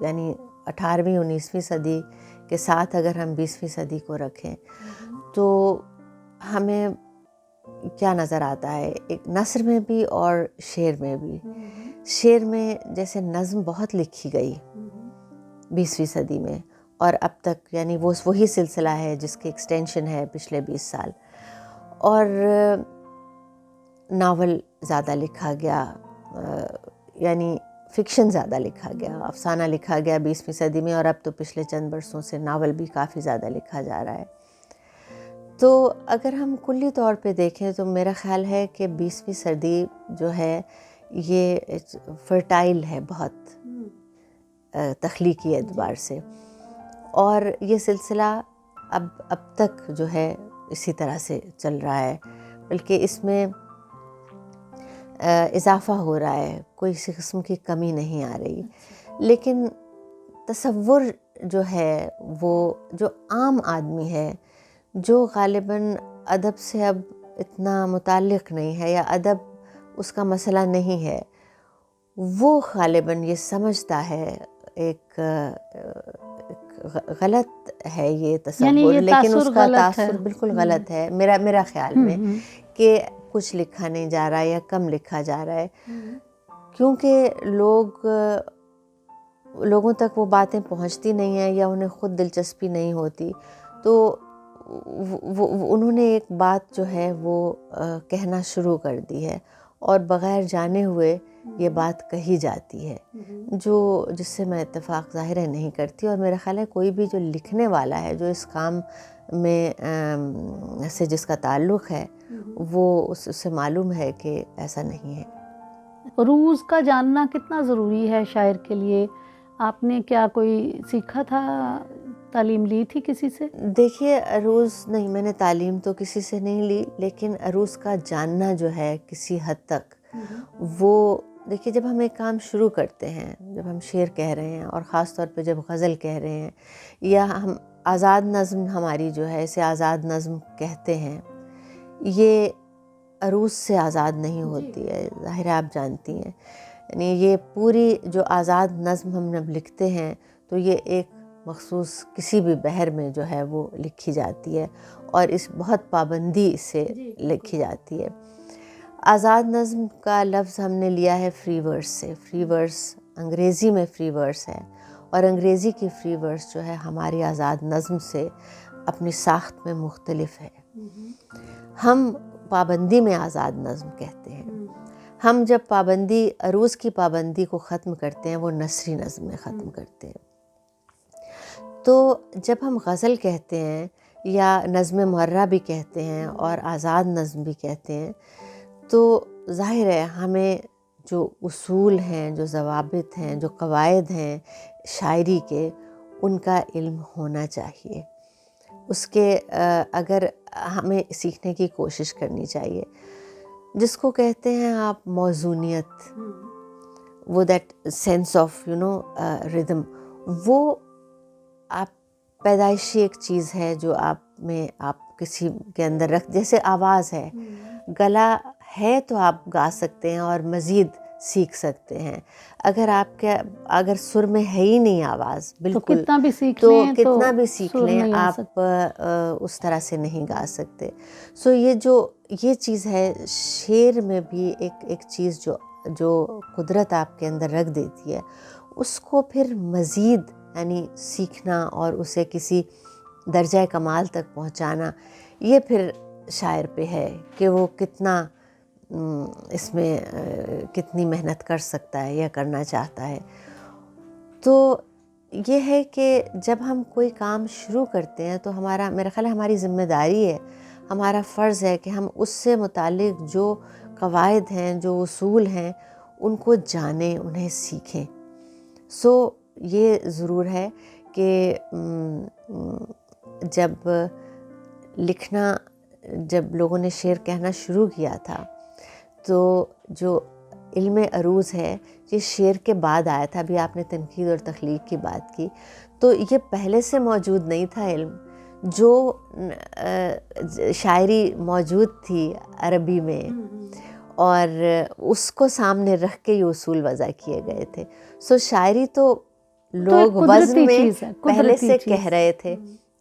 یعنی 18ویں 19ویں صدی کے ساتھ اگر ہم 20ویں صدی کو رکھیں تو ہمیں کیا نظر آتا ہے، ایک نثر میں بھی اور شعر میں بھی. شعر میں جیسے نظم بہت لکھی گئی 20ویں صدی میں، اور اب تک یعنی وہی سلسلہ ہے جس کی ایکسٹینشن ہے پچھلے 20 سال. اور ناول زیادہ لکھا گیا، یعنی فکشن زیادہ لکھا گیا، افسانہ لکھا گیا 20ویں صدی میں، اور اب تو پچھلے چند برسوں سے ناول بھی کافی زیادہ لکھا جا رہا ہے. تو اگر ہم کلی طور پہ دیکھیں تو میرا خیال ہے کہ 20ویں صدی جو ہے یہ فرٹائل ہے بہت تخلیقی اعتبار سے، اور یہ سلسلہ اب تک جو ہے اسی طرح سے چل رہا ہے، بلکہ اس میں اضافہ ہو رہا ہے، کوئی کسی قسم کی کمی نہیں آ رہی. لیکن تصور جو ہے، وہ جو عام آدمی ہے جو غالباً ادب سے اب اتنا متعلق نہیں ہے یا ادب اس کا مسئلہ نہیں ہے، وہ غالباً یہ سمجھتا ہے ایک غلط ہے یہ تصور، یعنی یہ لیکن اس کا غلط ہے. تاثر بالکل غلط ہے میرا خیال میں، کہ کچھ لکھا نہیں جا رہا ہے یا کم لکھا جا رہا ہے، کیونکہ لوگوں تک وہ باتیں پہنچتی نہیں ہیں یا انہیں خود دلچسپی نہیں ہوتی. تو انہوں نے ایک بات جو ہے وہ کہنا شروع کر دی ہے، اور بغیر جانے ہوئے یہ بات کہی جاتی ہے، جس سے میں اتفاق ظاہر ہے نہیں کرتی. اور میرا خیال ہے کوئی بھی جو لکھنے والا ہے، جو اس کام میں سے جس کا تعلق ہے، وہ اس سے معلوم ہے کہ ایسا نہیں ہے. عروض کا جاننا کتنا ضروری ہے شاعر کے لیے؟ آپ نے کیا کوئی سیکھا تھا، تعلیم لی تھی کسی سے؟ دیکھیے، عروض نہیں، میں نے تعلیم تو کسی سے نہیں لی، لیکن عروض کا جاننا جو ہے کسی حد تک، وہ دیکھیے جب ہم ایک کام شروع کرتے ہیں، جب ہم شعر کہہ رہے ہیں، اور خاص طور پہ جب غزل کہہ رہے ہیں، یا ہم آزاد نظم ہماری جو ہے اسے آزاد نظم کہتے ہیں، یہ عروض سے آزاد نہیں ہوتی ہے، ظاہر ہے آپ جانتی ہیں. یعنی یہ پوری جو آزاد نظم ہم جب لکھتے ہیں تو یہ ایک مخصوص کسی بھی بحر میں جو ہے وہ لکھی جاتی ہے، اور اس بہت پابندی سے لکھی جاتی ہے. آزاد نظم کا لفظ ہم نے لیا ہے فری ورس سے. فری ورس انگریزی میں فری ورس ہے، اور انگریزی کی فری ورس جو ہے ہماری آزاد نظم سے اپنی ساخت میں مختلف ہے. ہم پابندی میں آزاد نظم کہتے ہیں. ہم جب پابندی، عروض کی پابندی کو ختم کرتے ہیں، وہ نثری نظم میں ختم کرتے ہیں. تو جب ہم غزل کہتے ہیں یا نظم محرہ بھی کہتے ہیں اور آزاد نظم بھی کہتے ہیں، تو ظاہر ہے ہمیں جو اصول ہیں، جو ضوابط ہیں، جو قواعد ہیں شاعری کے، ان کا علم ہونا چاہیے. اس کے اگر ہمیں سیکھنے کی کوشش کرنی چاہیے. جس کو کہتے ہیں آپ موزونیت، وہ دیٹ سینس آف ردم، وہ آپ پیدائشی ایک چیز ہے جو آپ کسی کے اندر جیسے آواز ہے، گلا ہے تو آپ گا سکتے ہیں اور مزید سیکھ سکتے ہیں. اگر سر میں ہے ہی نہیں آواز بالکل، تو کتنا بھی سیکھ تو لیں کتنا بھی سیکھ سر لیں نہیں آ آپ اس طرح سے نہیں گا سکتے. سو یہ چیز ہے شعر میں بھی ایک چیز جو قدرت آپ کے اندر رکھ دیتی ہے، اس کو پھر مزید یعنی سیکھنا اور اسے کسی درجہ کمال تک پہنچانا، یہ پھر شاعر پہ ہے کہ وہ کتنا اس میں کتنی محنت کر سکتا ہے یا کرنا چاہتا ہے. تو یہ ہے کہ جب ہم کوئی کام شروع کرتے ہیں تو میرا خیال ہے ہماری ذمہ داری ہے، ہمارا فرض ہے کہ ہم اس سے متعلق جو قواعد ہیں، جو اصول ہیں، ان کو جانیں، انہیں سیکھیں. سو یہ ضرور ہے کہ جب لوگوں نے شعر کہنا شروع کیا تھا تو جو علم عروض ہے یہ شعر کے بعد آیا تھا. ابھی آپ نے تنقید اور تخلیق کی بات کی، تو یہ پہلے سے موجود نہیں تھا علم. جو شاعری موجود تھی عربی میں اور اس کو سامنے رکھ کے یہ اصول وضع کیے گئے تھے. سو شاعری تو لوگ وزن میں پہلے سے کہہ رہے تھے،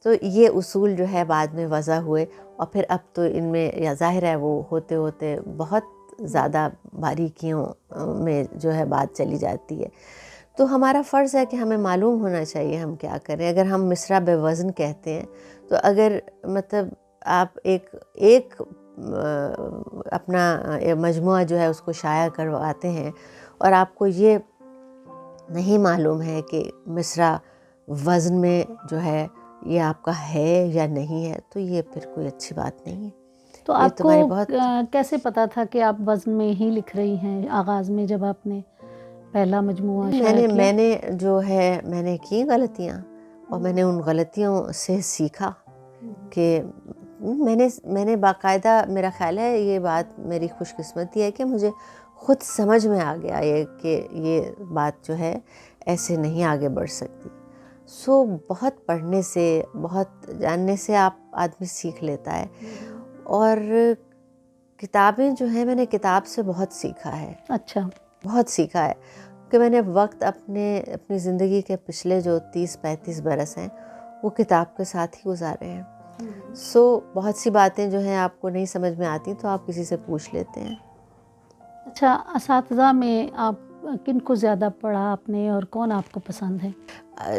تو یہ اصول جو ہے بعد میں وضع ہوئے، اور پھر اب تو ان میں یا ظاہر ہے وہ ہوتے ہوتے بہت زیادہ باریکیوں میں جو ہے بات چلی جاتی ہے. تو ہمارا فرض ہے کہ ہمیں معلوم ہونا چاہیے ہم کیا کریں. اگر ہم مصرع بے وزن کہتے ہیں تو اگر مطلب آپ ایک اپنا مجموعہ جو ہے اس کو شائع کرواتے ہیں اور آپ کو یہ نہیں معلوم ہے کہ مصرع وزن میں جو ہے یہ آپ کا ہے یا نہیں ہے، تو یہ پھر کوئی اچھی بات نہیں ہے. تو آپ کو کیسے پتا تھا کہ آپ وزن میں ہی لکھ رہی ہیں آغاز میں جب آپ نے پہلا مجموعہ شائع کیا؟ میں نے کی غلطیاں، اور میں نے ان غلطیوں سے سیکھا کہ میں نے باقاعدہ، میرا خیال ہے یہ بات میری خوش قسمتی ہے کہ مجھے خود سمجھ میں آ گیا کہ یہ بات جو ہے ایسے نہیں آگے بڑھ سکتی. سو بہت پڑھنے سے، بہت جاننے سے آدمی سیکھ لیتا ہے. اور کتابیں جو ہیں، میں نے کتاب سے بہت سیکھا ہے. اچھا، بہت سیکھا ہے کہ میں نے وقت اپنی زندگی کے پچھلے جو 30-35 برس ہیں وہ کتاب کے ساتھ ہی گزارے ہیں. سو بہت سی باتیں جو ہیں آپ کو نہیں سمجھ میں آتی تو آپ کسی سے پوچھ لیتے ہیں. اچھا، اساتذہ میں آپ کن کو زیادہ پڑھا آپ نے اور کون آپ کو پسند ہے؟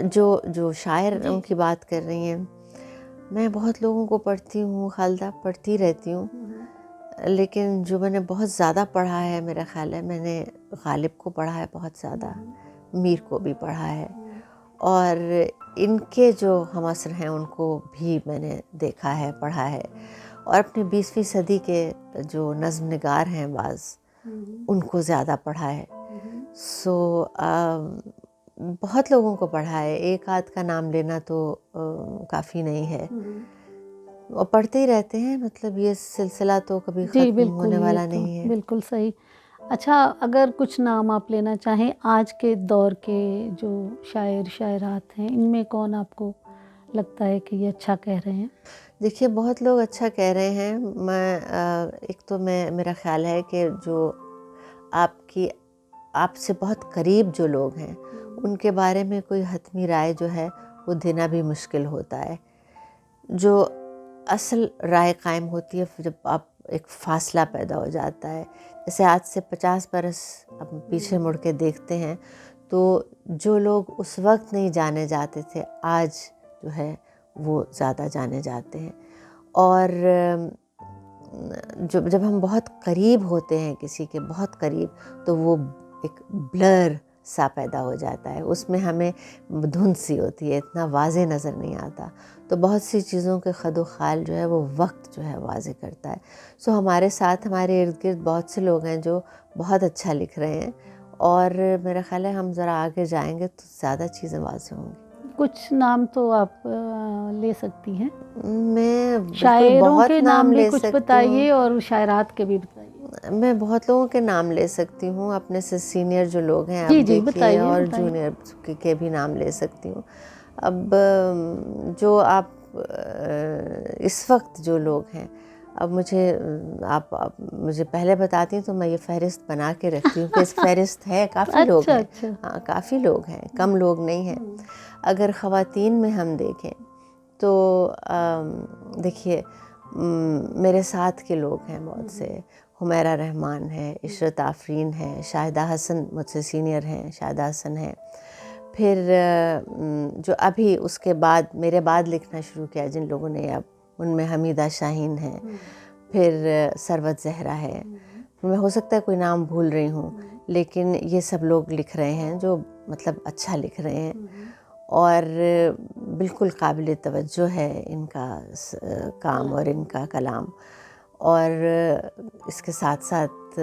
جو شاعر ان کی بات کر رہی ہیں، میں بہت لوگوں کو پڑھتی ہوں خالدہ، پڑھتی رہتی ہوں، لیکن جو میں نے بہت زیادہ پڑھا ہے، میرا خیال ہے میں نے غالب کو پڑھا ہے بہت زیادہ، میر کو بھی پڑھا ہے، اور ان کے جو ہم عصر ہیں ان کو بھی میں نے دیکھا ہے، پڑھا ہے. اور اپنے 20ویں صدی کے جو نظم نگار ہیں بعض، ان کو زیادہ پڑھا ہے. سو بہت لوگوں کو پڑھا ہے، ایک آدھ کا نام لینا تو کافی نہیں ہے، اور پڑھتے ہی رہتے ہیں. مطلب یہ سلسلہ تو کبھی ختم ہونے والا نہیں ہے. بالکل صحیح. اچھا، اگر کچھ نام آپ لینا چاہیں آج کے دور کے جو شاعر شاعرات ہیں، ان میں کون آپ کو لگتا ہے کہ یہ اچھا کہہ رہے ہیں؟ دیکھیے بہت لوگ اچھا کہہ رہے ہیں. میرا خیال ہے کہ جو آپ سے بہت قریب جو لوگ ہیں ان کے بارے میں کوئی حتمی رائے جو ہے وہ دینا بھی مشکل ہوتا ہے. جو اصل رائے قائم ہوتی ہے جب آپ ایک فاصلہ پیدا ہو جاتا ہے. جیسے آج سے 50 برس اب پیچھے مڑ کے دیکھتے ہیں تو جو لوگ اس وقت نہیں جانے جاتے تھے آج جو ہے وہ زیادہ جانے جاتے ہیں. اور جب ہم بہت قریب ہوتے ہیں کسی کے، بہت قریب، تو وہ ایک بلر سا پیدا ہو جاتا ہے، اس میں ہمیں دھند سی ہوتی ہے، اتنا واضح نظر نہیں آتا. تو بہت سی چیزوں کے خد و خال جو ہے وہ وقت جو ہے واضح کرتا ہے. سو ہمارے ساتھ ہمارے ارد گرد بہت سے لوگ ہیں جو بہت اچھا لکھ رہے ہیں، اور میرا خیال ہے ہم ذرا آگے جائیں گے تو زیادہ چیزیں واضح ہوں گی. کچھ نام تو آپ لے سکتی ہیں. میں بالکل شاعروں بہت کے نام بھی لے کچھ سکتی بتائیے ہوں. اور شاعرات کے بھی بتائیے. میں بہت لوگوں کے نام لے سکتی ہوں، اپنے سے سینئر جو لوگ ہیں جی اب جی دیکھیے، بتائیے اور بتائیے. جونیئر کے بھی نام لے سکتی ہوں. اب جو آپ اس وقت جو لوگ ہیں، اب آپ مجھے پہلے بتاتی ہیں تو میں یہ فہرست بنا کے رکھتی ہوں کہ اس فہرست ہے، کافی لوگ اچھا ہیں. اچھا. ہاں کافی لوگ ہیں، کم لوگ نہیں ہیں. اگر خواتین میں ہم دیکھیں تو دیکھیے میرے ساتھ کے لوگ ہیں بہت سے. حمیرہ رحمان ہے، عشرت آفرین ہے، شاہدہ حسن مجھ سے سینئر ہیں، شاہدہ حسن ہے. پھر جو ابھی اس کے بعد میرے بعد لکھنا شروع کیا جن لوگوں نے، اب ان میں حمیدہ شاہین ہے، پھر ثروت زہرا ہے. میں ہو سکتا ہے کوئی نام بھول رہی ہوں، لیکن یہ سب لوگ لکھ رہے ہیں جو مطلب اچھا لکھ رہے ہیں، اور بالکل قابل توجہ ہے ان کا کام اور ان کا کلام. اور اس کے ساتھ ساتھ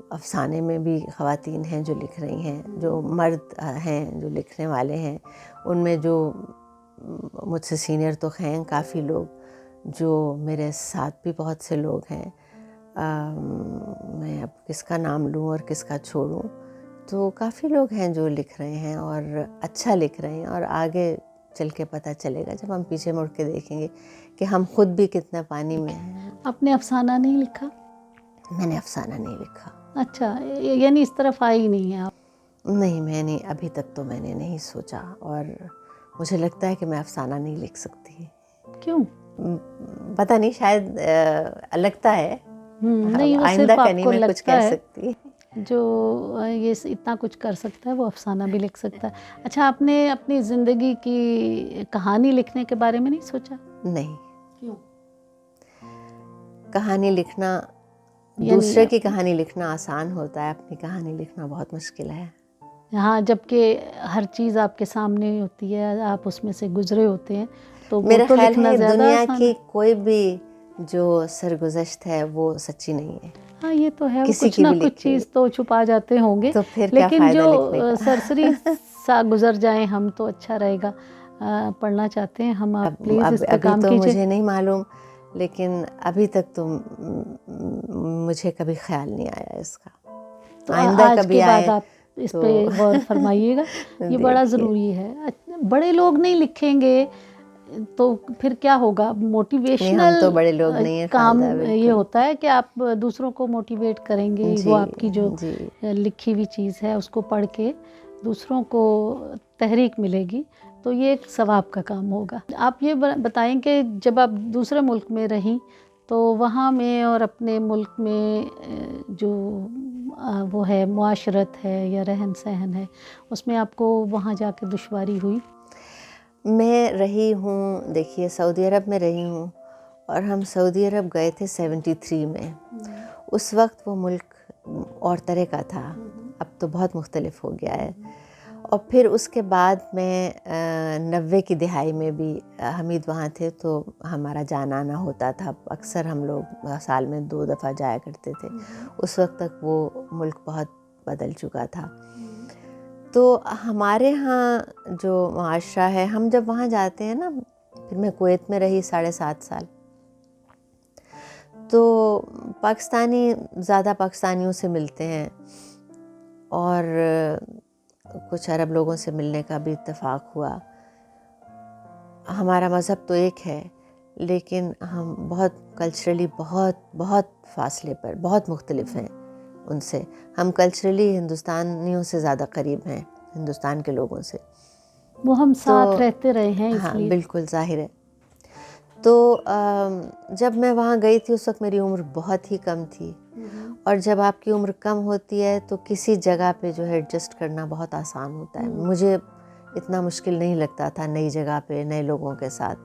افسانے میں بھی خواتین ہیں جو لکھ رہی ہیں، جو مرد ہیں جو لکھنے والے ہیں. ان میں جو مجھ سے سینئر تو ہیں کافی لوگ، جو میرے ساتھ بھی بہت سے لوگ ہیں. میں اب کس کا نام لوں اور کس کا چھوڑوں، تو کافی لوگ ہیں جو لکھ رہے ہیں اور اچھا لکھ رہے ہیں. اور آگے چل کے پتہ چلے گا جب ہم پیچھے مڑ کے دیکھیں گے کہ ہم خود بھی کتنا پانی میں ہیں. آپ نے افسانہ نہیں لکھا؟ میں نے افسانہ نہیں لکھا. اچھا، یعنی اس طرف آئی ہی نہیں ہیں آپ؟ نہیں، میں نے ابھی تک تو میں نے نہیں سوچا، اور مجھے لگتا ہے کہ میں افسانہ نہیں لکھ سکتی. کیوں؟ پتہ نہیں، شاید لگتا ہے. نہیں، وہ آئندہ صرف کا آپ نہیں کو میں کچھ کہہ لگتا ہے. سکتی. جو یہ اتنا کچھ کر سکتا ہے وہ افسانہ بھی لکھ سکتا ہے. اچھا، آپ نے اپنی زندگی کی کہانی لکھنے کے بارے میں نہیں سوچا؟ نہیں. کیوں؟ کہانی لکھنا، دوسرے کی کہانی لکھنا آسان ہوتا ہے، اپنی کہانی لکھنا بہت مشکل ہے. ہاں، جبکہ ہر چیز آپ کے سامنے ہوتی ہے، آپ اس میں سے گزرے ہوتے ہیں، تو وہ میرا تو خیال لکھنا ہے زیادہ دنیا آسان کی ہے. کوئی بھی جو سرگزشت ہے وہ سچی نہیں ہے. ہاں، یہ تو ہے، وہ کسی کچھ کی نہ بھی کچھ لکھی ہوئی، چیز تو چھپا جاتے ہوں گے، تو پھر کیا لیکن فائدہ جو لکھنے کا. سرسری سا گزر جائیں ہم تو اچھا رہے گا. پڑھنا چاہتے ہیں ہم، آپ پلیز اس پہ ابھی کام تو کیجیے. مجھے نہیں معلوم، لیکن ابھی تک تو مجھے کبھی خیال نہیں آیا اس کا. تو آئندہ آج کے کبھی بعد آئے آپ اس تو پہ غور فرمائیے گا. یہ بڑا دیکھیے. ضروری ہے. بڑے لوگ نہیں لکھیں گے تو پھر کیا ہوگا؟ نہیں، ہم موٹیویشنل تو بڑے لوگ نہیں ہیں کام خالدہ، یہ بالکل. ہوتا ہے کہ آپ دوسروں کو موٹیویٹ کریں گے. جی وہ آپ کی جو جی. لکھی ہوئی چیز ہے اس کو پڑھ کے دوسروں کو تحریک ملے گی، تو یہ ایک ثواب کا کام ہوگا. آپ یہ بتائیں کہ جب آپ دوسرے ملک میں رہیں تو وہاں میں اور اپنے ملک میں جو وہ ہے معاشرت ہے یا رہن سہن ہے، اس میں آپ کو وہاں جا کے دشواری ہوئی؟ میں رہی ہوں، دیکھیے سعودی عرب میں رہی ہوں، اور ہم سعودی عرب گئے تھے 73 میں. اس وقت وہ ملک اور طرح کا تھا، اب تو بہت مختلف ہو گیا ہے. اور پھر اس کے بعد میں 90 کی دہائی میں بھی حمید وہاں تھے تو ہمارا جانا آنا ہوتا تھا. اکثر ہم لوگ سال میں 2 دفعہ جایا کرتے تھے. اس وقت تک وہ ملک بہت بدل چکا تھا. تو ہمارے ہاں جو معاشرہ ہے، ہم جب وہاں جاتے ہیں نا، پھر میں کویت میں رہی 7.5 سال، تو پاکستانی زیادہ پاکستانیوں سے ملتے ہیں، اور کچھ عرب لوگوں سے ملنے کا بھی اتفاق ہوا. ہمارا مذہب تو ایک ہے، لیکن ہم بہت کلچرلی بہت فاصلے پر، بہت مختلف ہیں ان سے. ہم کلچرلی ہندوستانیوں سے زیادہ قریب ہیں، ہندوستان کے لوگوں سے. وہ ہم تو ساتھ رہتے رہے ہیں اس ہاں لیے. بالکل ظاہر ہے. تو جب میں وہاں گئی تھی اس وقت میری عمر بہت ہی کم تھی، اور جب آپ کی عمر کم ہوتی ہے تو کسی جگہ پہ جو ہے ایڈجسٹ کرنا بہت آسان ہوتا ہے. مجھے اتنا مشکل نہیں لگتا تھا نئی جگہ پہ نئے لوگوں کے ساتھ.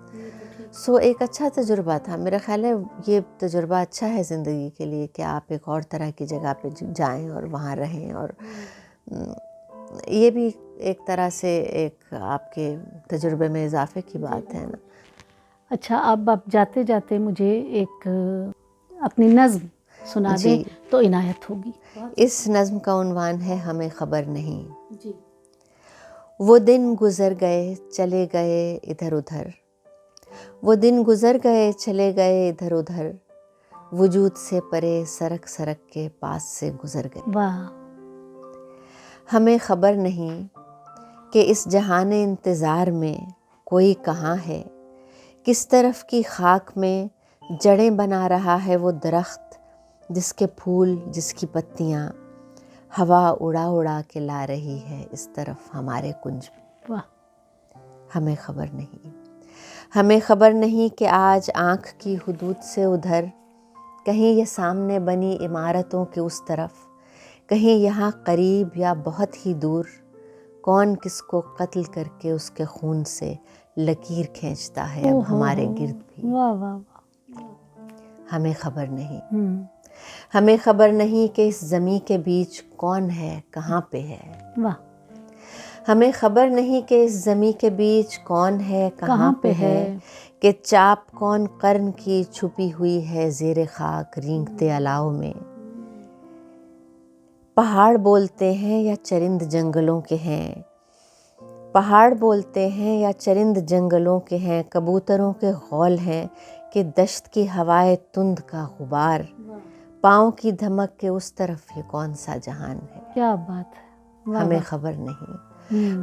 سو ایک اچھا تجربہ تھا. میرا خیال ہے یہ تجربہ اچھا ہے زندگی کے لیے کہ آپ ایک اور طرح کی جگہ پہ جائیں اور وہاں رہیں. اور یہ بھی ایک طرح سے ایک آپ کے تجربے میں اضافے کی بات ہے نا. اچھا، اب آپ جاتے جاتے مجھے ایک اپنی نظم سنا دیں جی. تو عنایت ہوگی. اس نظم کا عنوان ہے ہمیں خبر نہیں. جی. وہ دن گزر گئے چلے گئے ادھر ادھر، وہ دن گزر گئے چلے گئے ادھر ادھر، وجود سے پرے سرک سرک کے پاس سے گزر گئے. واہ. ہمیں خبر نہیں کہ اس جہان انتظار میں کوئی کہاں ہے، کس طرف کی خاک میں جڑیں بنا رہا ہے وہ درخت، جس کے پھول جس کی پتیاں ہوا اڑا اڑا کے لا رہی ہے اس طرف ہمارے کنج میں. واہ. ہمیں خبر نہیں. ہمیں خبر نہیں کہ آج آنکھ کی حدود سے ادھر، کہیں یہ سامنے بنی عمارتوں کے اس طرف، کہیں یہاں قریب یا بہت ہی دور، کون کس کو قتل کر کے اس کے خون سے لکیر کھینچتا ہے اب ہمارے گرد بھی. واہ واہ واہ. ہمیں خبر نہیں. ہمیں خبر نہیں کہ اس زمیں کے بیچ کون ہے کہاں پہ ہے. واہ. ہمیں خبر نہیں کہ اس زمیں کے بیچ کون ہے کہاں پہ ہے، کہ چاپ کون قرن کی چھپی ہوئی ہے زیر خاک رینگتے الاؤ میں. پہاڑ بولتے ہیں یا چرند جنگلوں کے ہیں، پہاڑ بولتے ہیں یا چرند جنگلوں کے ہیں، کبوتروں کے غول ہیں کہ دشت کی ہوائے تند کا غبار، پاؤں کی دھمک کے اس طرف یہ کون سا جہان ہے. کیا بات ہے. ہمیں خبر نہیں.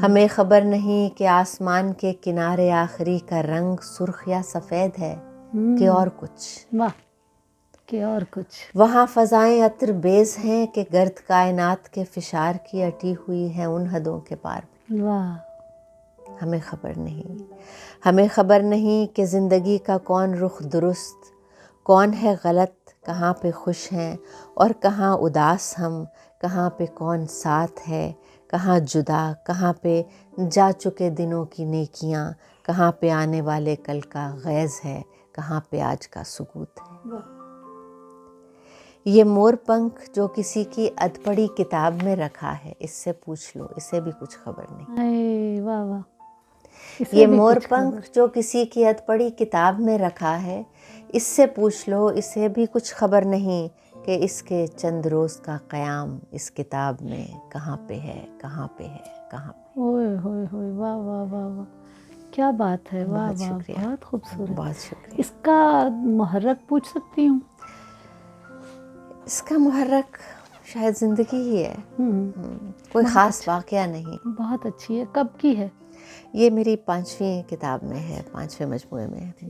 ہمیں خبر نہیں کہ آسمان کے کنارے آخری کا رنگ سرخ یا سفید ہے کہ اور کچھ. واہ. کہ اور کچھ. وہاں فضائیں عطر بیز ہیں کہ گرد کائنات کے فشار کی اٹی ہوئی ہیں ان حدوں کے پار. واہ. ہمیں خبر نہیں. ہمیں خبر نہیں کہ زندگی کا کون رخ درست، کون ہے غلط، کہاں پہ خوش ہیں اور کہاں اداس ہم، کہاں پہ کون ساتھ ہے، کہاں جدا، کہاں پہ جا چکے دنوں کی نیکیاں، کہاں پہ آنے والے کل کا غیظ ہے، کہاں پہ آج کا سکوت ہے. یہ مور پنکھ جو کسی کی اد پڑی کتاب میں رکھا ہے، اس سے پوچھ لو اسے بھی کچھ خبر نہیں. اے واہ واہ. یہ مور پنکھ جو کسی کی اد پڑی کتاب میں رکھا ہے، اس سے پوچھ لو اسے بھی کچھ خبر نہیں کہ اس کے چند روز کا قیام اس کتاب میں کہاں پہ ہے کہاں پہ ہے کہاں پہ. اوئے ہوئے ہوئے. واہ واہ واہ واہ. کیا بات ہے. واہ بہت واہ. شکریہ. بہت خوبصورت. بہت شکریہ. اس کا محرک پوچھ سکتی ہوں؟ اس کا محرک شاید زندگی ہی ہے. کوئی خاص واقعہ نہیں. بہت اچھی ہے. کب کی ہے؟ یہ میری 5ویں کتاب میں ہے، 5ویں مجموعے میں ہے.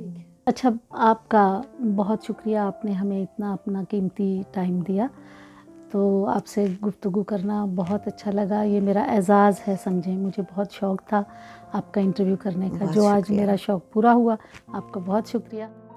اچھا، آپ کا بہت شکریہ، آپ نے ہمیں اتنا اپنا قیمتی ٹائم دیا. تو آپ سے گفتگو کرنا بہت اچھا لگا. یہ میرا اعزاز ہے سمجھیں. مجھے بہت شوق تھا آپ کا انٹرویو کرنے کا، جو آج میرا شوق پورا ہوا. آپ کا بہت شکریہ.